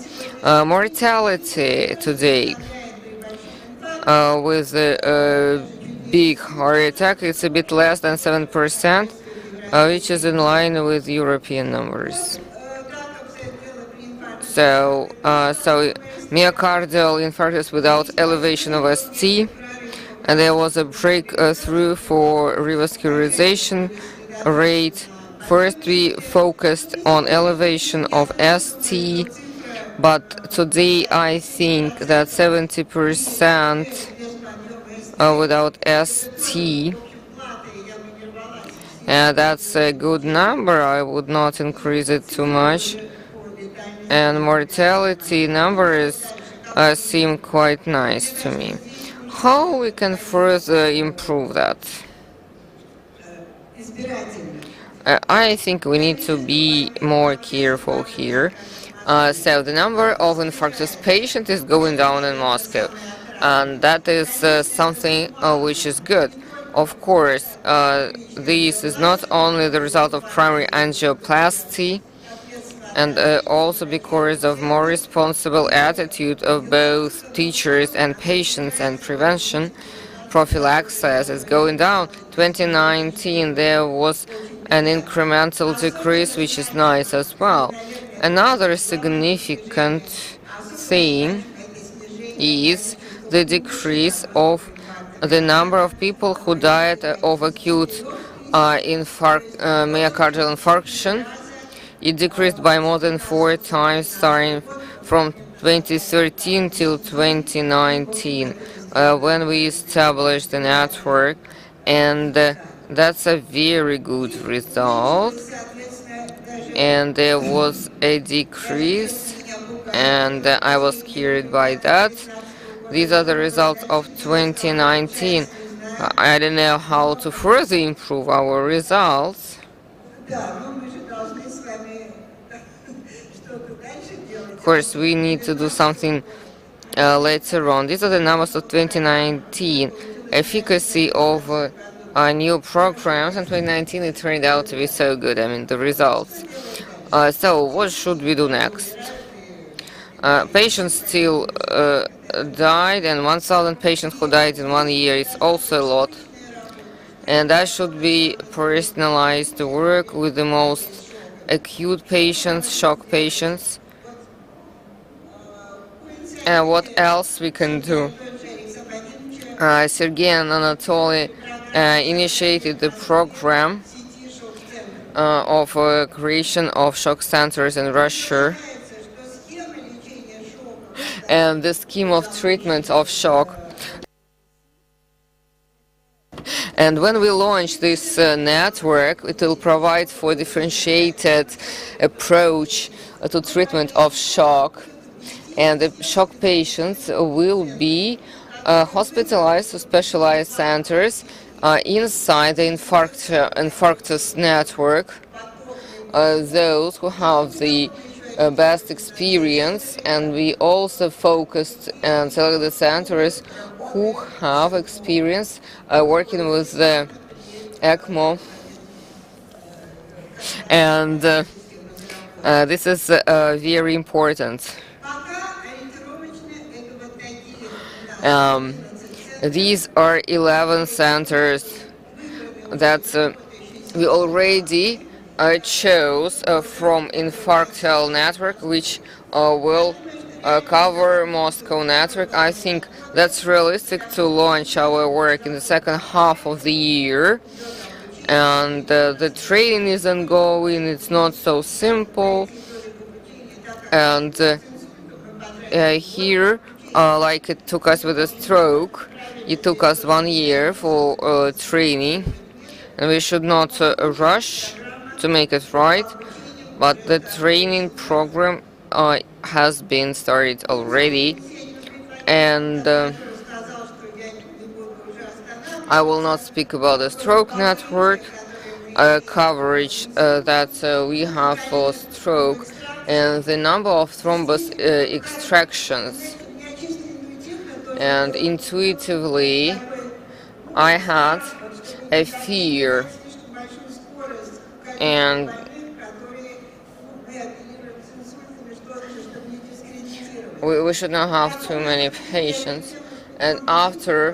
Mortality today with a big heart attack, it's a bit less than 7%, which is in line with European numbers. So myocardial infarctus without elevation of ST, and there was a breakthrough for revascularization rate. First we focused on elevation of ST, but today I think that 70% without ST, that's a good number. I would not increase it too much. And mortality numbers seem quite nice to me. How we can further improve that? I think we need to be more careful here. So the number of infarctus patients is going down in Moscow, and that is something which is good. Of course, this is not only the result of primary angioplasty, and also because of more responsible attitude of both teachers and patients, and prevention. Prophylaxis is going down. 2019 there was an incremental decrease, which is nice as well. Another significant thing is the decrease of the number of people who died of acute myocardial infarction. It decreased by more than 4 times starting from 2013 till 2019 when we established the network, and that's a very good result. And there was a decrease, and I was scared by that. These are the results of 2019. I don't know how to further improve our results. Of course, we need to do something later on. These are the numbers of 2019. Efficacy of new programs in 2019, it turned out to be so good. I mean, the results. So, what should we do next? Patients still died, and 1,000 patients who died in 1 year is also a lot. And that should be personalized work with the most acute patients, shock patients. And what else we can do? Sergei and Anatoly initiated the program of creation of shock centers in Russia. And the scheme of treatment of shock. And when we launch this network, it will provide for differentiated approach to treatment of shock. And the shock patients will be hospitalized to specialized centers inside the infarctus network. Those who have the best experience, and we also focused and selected the centers who have experience working with the ECMO, and this is very important. These are 11 centers that we already chose from infarctal network, which will cover Moscow network. I think that's realistic to launch our work in the second half of the year. And the training is ongoing. It's not so simple. And here, like it took us with a stroke, it took us 1 year for training, and we should not rush to make it right. But the training program has been started already, and I will not speak about the stroke network coverage that we have for stroke and the number of thrombus extractions. And intuitively, I had a fear, and we should not have too many patients. And after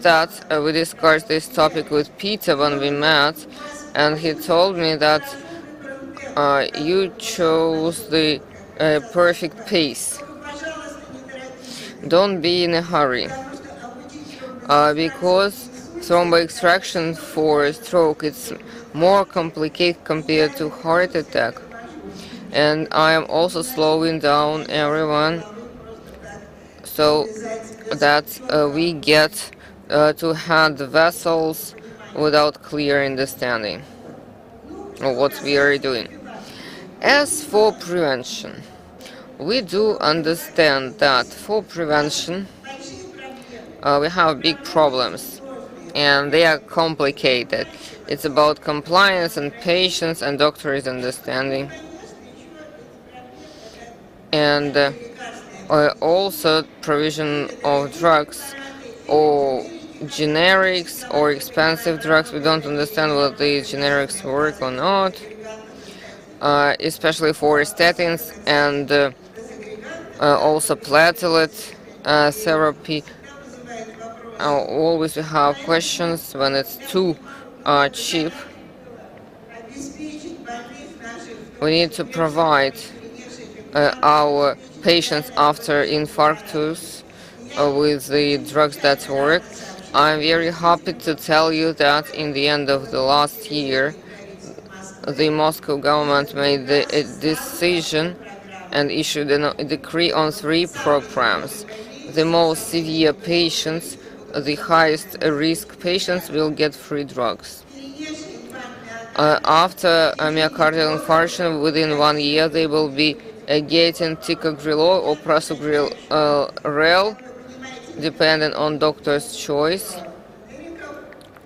that, we discussed this topic with Peter when we met, and he told me that you chose the perfect pace. Don't be in a hurry, because thrombo extraction for stroke it's more complicated compared to heart attack. And I am also slowing down everyone so that we get to have the vessels without clear understanding of what we are doing. As for prevention, we do understand that for prevention we have big problems and they are complicated. It's about compliance and patience and doctors' understanding. And also provision of drugs or generics or expensive drugs. We don't understand whether the generics work or not, especially for statins and also platelet therapy. Always we have questions when it's too cheap. We need to provide our patients after infarctus with the drugs that work. I'm very happy to tell you that in the end of the last year, the Moscow government made a decision and issued a decree on 3 programs. The most severe patients, the highest risk patients will get free drugs. After myocardial infarction, within 1 year, they will be getting ticagrelor or prasugrel, depending on doctor's choice.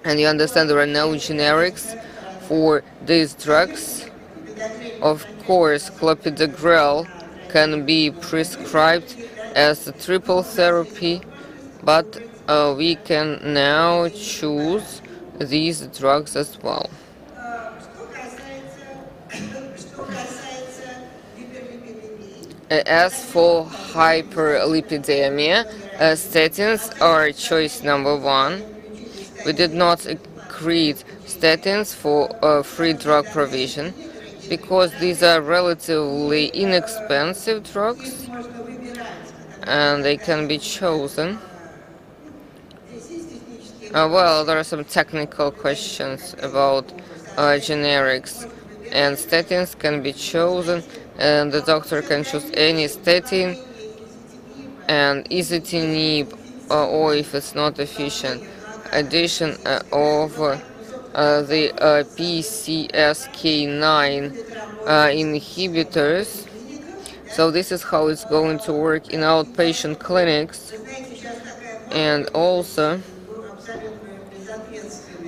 And you understand there are no generics for these drugs. Of course, clopidogrel can be prescribed as a triple therapy, but we can now choose these drugs as well. As for hyperlipidemia, statins are choice number 1. We did not create statins for free drug provision because these are relatively inexpensive drugs and they can be chosen. Well, there are some technical questions about generics, and statins can be chosen, and the doctor can choose any statin and ezetimibe, or if it's not efficient, addition of the PCSK9 inhibitors. So this is how it's going to work in outpatient clinics. And also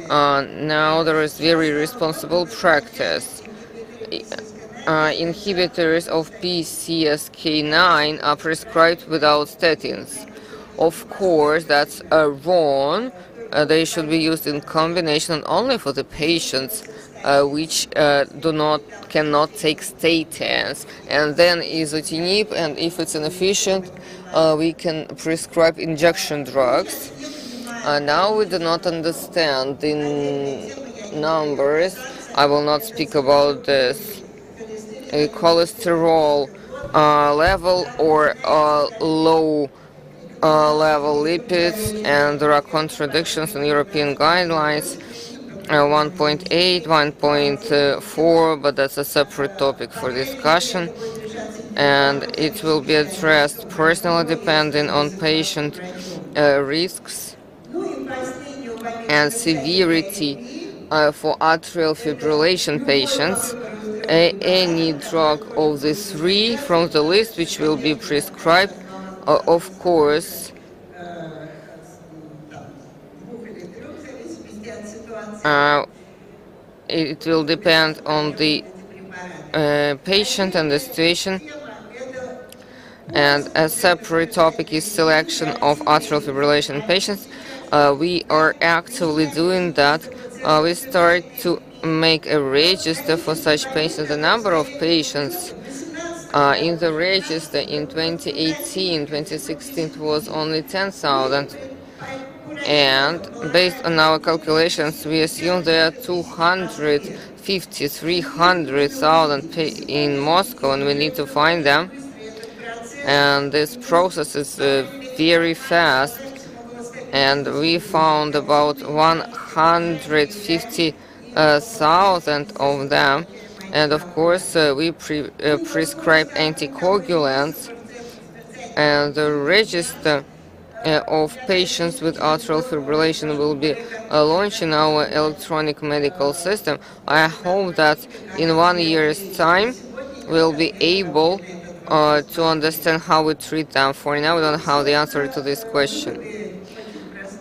now there is very responsible practice. Inhibitors of PCSK9 are prescribed without statins. Of course, that's wrong. They should be used in combination only for the patients which cannot take statins, and then ezetimibe, and if it's inefficient, we can prescribe injection drugs. Now we do not understand the numbers. I will not speak about this cholesterol level or low level lipids, and there are contradictions in European guidelines. 1.8, 1.4, but that's a separate topic for discussion. and it will be addressed personally depending on patient risks and severity for atrial fibrillation patients. Any drug of the three from the list which will be prescribed, of course, it will depend on the patient and the situation. And a separate topic is selection of atrial fibrillation patients. We are actively doing that. We start to make a register for such patients. The number of patients in the register in 2018, 2016 was only 10,000. And based on our calculations, we assume there are 250, 300,000 in Moscow, and we need to find them. And this process is very fast, and we found about 150,000 of them. And of course, we prescribe anticoagulants, and the register of patients with atrial fibrillation will be launched in our electronic medical system. I hope that in 1 year's time we'll be able to understand how we treat them. For now, we don't have the answer to this question.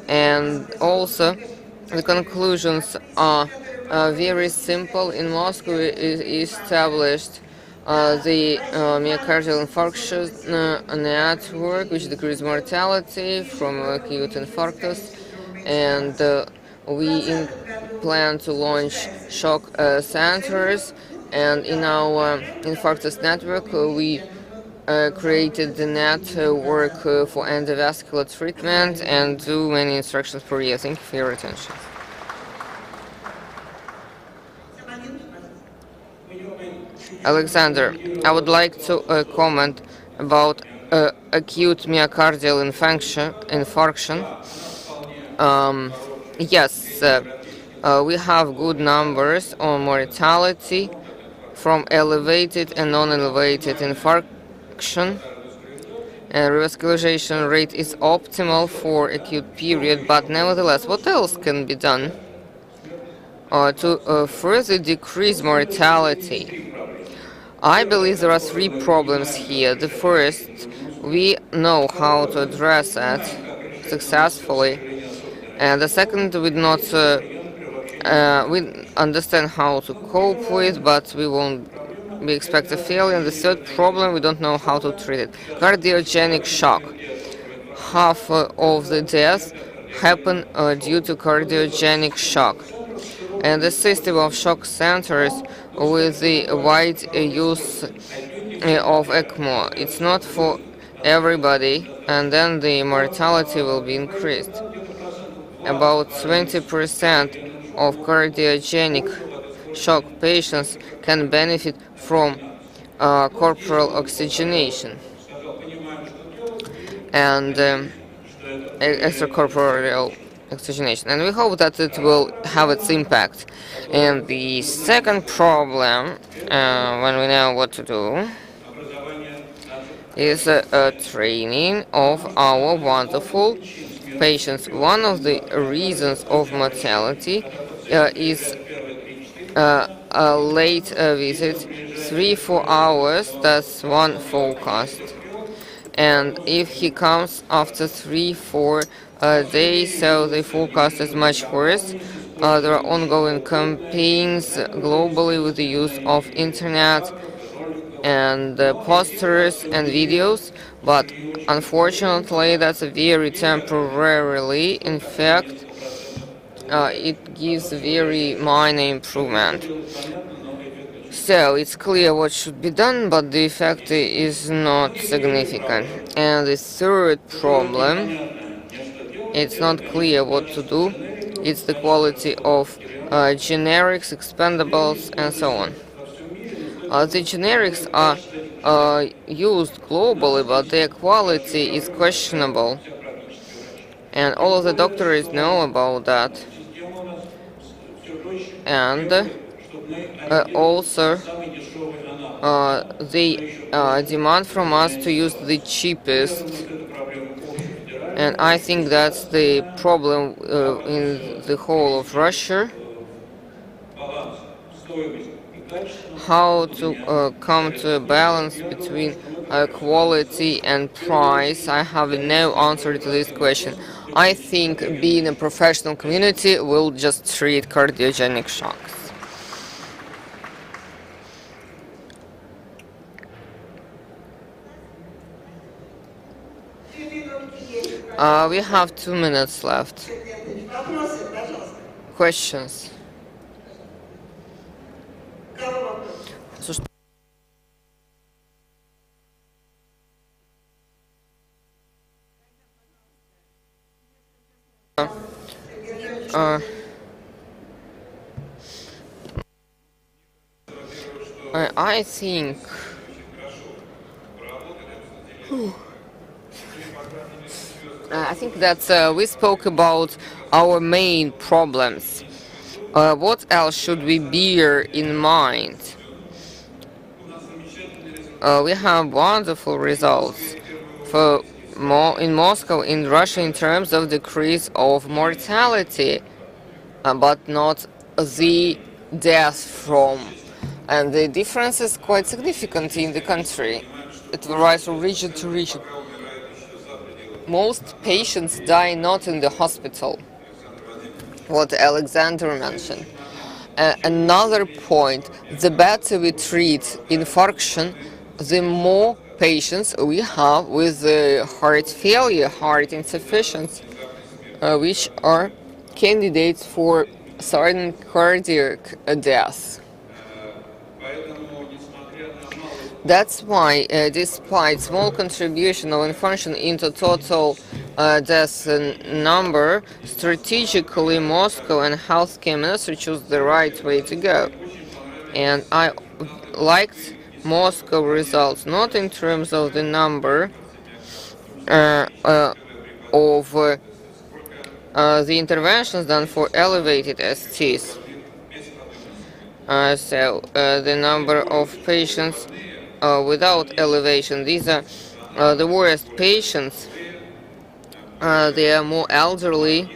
And also, the conclusions are very simple. In Moscow, we established the myocardial infarction network, which decreases mortality from acute infarctus, and we plan to launch shock centers. And in our infarctus network, we created the network for endovascular treatment and do many instructions per year. Thank you for your attention. Alexander, I would like to comment about acute myocardial infarction. Yes, we have good numbers on mortality from elevated and non-elevated infarction. Revascularization rate is optimal for acute period, but nevertheless, what else can be done to further decrease mortality? I believe there are three problems here. The first, we know how to address that successfully, and the second, we understand how to cope with, but we expect a failure. And the third problem, we don't know how to treat it. Cardiogenic shock. Half of the deaths happen due to cardiogenic shock. And the system of shock centers with the wide use of ECMO, it's not for everybody, and then the mortality will be increased. About 20% of cardiogenic shock patients can benefit from corporal oxygenation and extracorporeal oxygenation, and we hope that it will have its impact. And the second problem, when we know what to do, is training of our wonderful patients. One of the reasons of mortality is a late visit, 3-4 hours. That's one forecast. And if he comes after 3-4 days, so the forecast is much worse. There are ongoing campaigns globally with the use of internet and posters and videos, but unfortunately that's very temporarily. In fact, it gives very minor improvement. So it's clear what should be done, but the effect is not significant. And the third problem, it's not clear what to do. It's the quality of generics, expendables, and so on. The generics are used globally, but their quality is questionable. And all of the doctors know about that. And also, they demand from us to use the cheapest, and I think that's the problem in the whole of Russia. How to come to a balance between quality and price? I have no answer to this question. I think being a professional community will just treat cardiogenic shocks. We have 2 minutes left. Questions? I think that we spoke about our main problems. What else should we bear in mind? We have wonderful results in Moscow, in Russia, in terms of decrease of mortality, but not the death from. And the difference is quite significant in the country. It varies from region to region. Most patients die not in the hospital, what Alexander mentioned. Another point, the better we treat infarction, the more patients we have with heart failure, heart insufficiency, which are candidates for sudden cardiac death. That's why, despite small contribution of infarction into total death number, strategically Moscow and healthcare ministry choose the right way to go. And I liked Moscow results, not in terms of the number of the interventions done for elevated STs. So the number of patients without elevation, these are the worst patients. They are more elderly,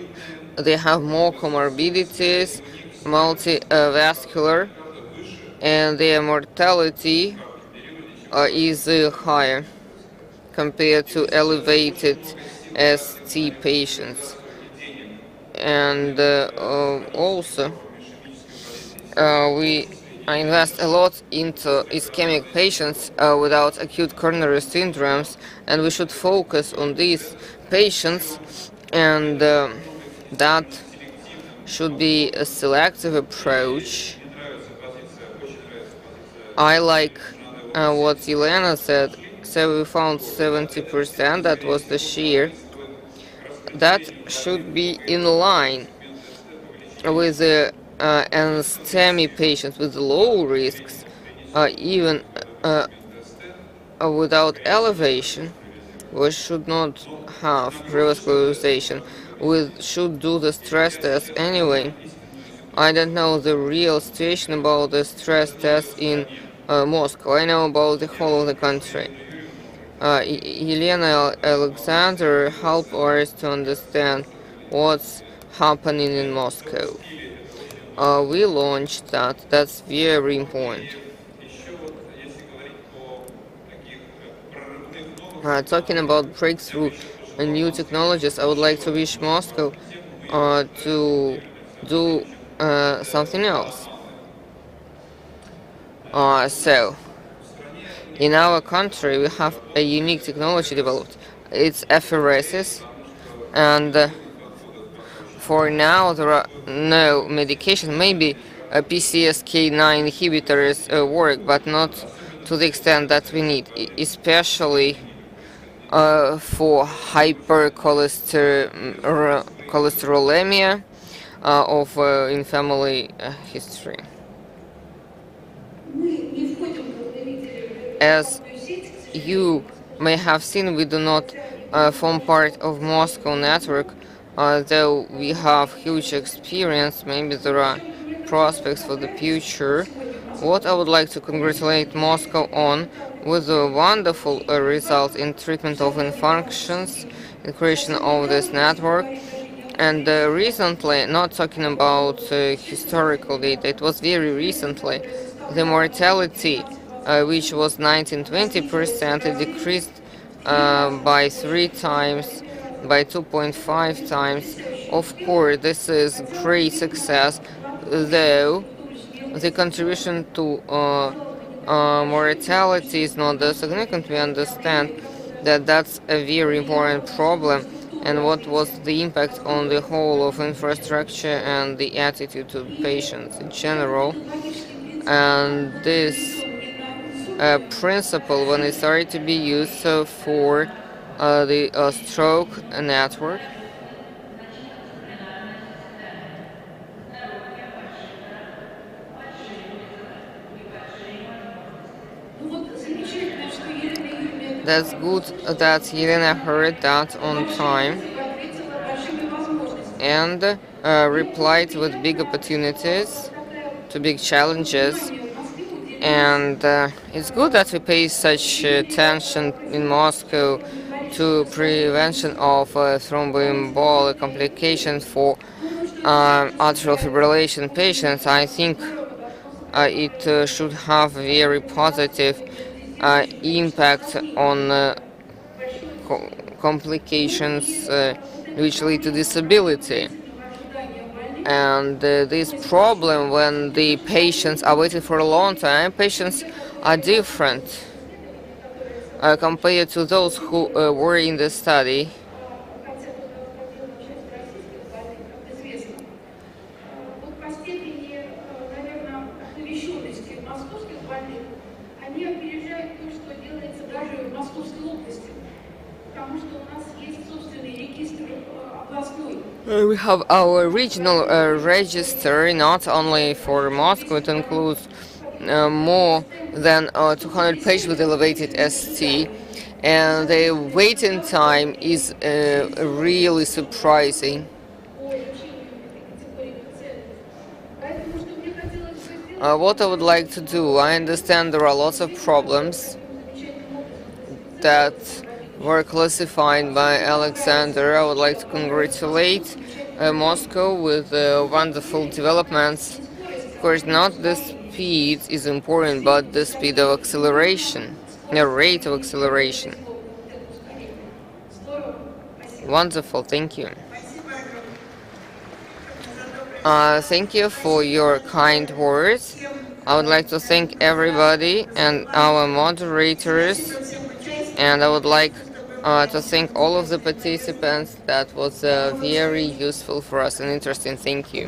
they have more comorbidities, multivascular, and their mortality is higher compared to elevated ST patients. And also we invest a lot into ischemic patients without acute coronary syndromes, and we should focus on these patients, and that should be a selective approach. I like what Elena said, so we found 70%, that was the share. That should be in line with the STEMI patients with low risks, even without elevation. We should not have revascularization. We should do the stress test anyway. I don't know the real situation about the stress test in Moscow. I know about the whole of the country. Elena Alexander helped us to understand what's happening in Moscow. We launched that. That's very important. Talking about breakthrough and new technologies, I would like to wish Moscow to do something else. So, in our country, we have a unique technology developed. It's apheresis, and for now there are no medication. Maybe a PCSK9 inhibitors work, but not to the extent that we need, especially for hypercholesterolemia of in family history. As you may have seen, we do not form part of Moscow network, though we have huge experience. Maybe there are prospects for the future. What I would like to congratulate Moscow on was a wonderful result in treatment of infarctions, in creation of this network. And recently, not talking about historical data, it was very recently, the mortality, which was 19-20%, it decreased by 3 times, by 2.5 times. Of course, this is great success, though the contribution to mortality is not that significant. We understand that that's a very important problem, and what was the impact on the whole of infrastructure and the attitude to patients in general. And this principle, when it started to be used for the stroke network, that's good that Elena heard that on time and replied with big opportunities to big challenges. And it's good that we pay such attention in Moscow to prevention of thromboembolic complications for atrial fibrillation patients. I think it should have a very positive impact on complications which lead to disability. And this problem when the patients are waiting for a long time, patients are different compared to those who were in the study. We have our regional register, not only for Moscow, it includes more than 200 patients with elevated ST, and the waiting time is really surprising. What I would like to do, I understand there are lots of problems that were classified by Alexander. I would like to congratulate Moscow with wonderful developments. Of course, not the speed is important, but the speed of acceleration, the rate of acceleration. Wonderful, thank you. Thank you for your kind words. I would like to thank everybody and our moderators, and I would like to thank all of the participants. That was very useful for us and interesting. Thank you.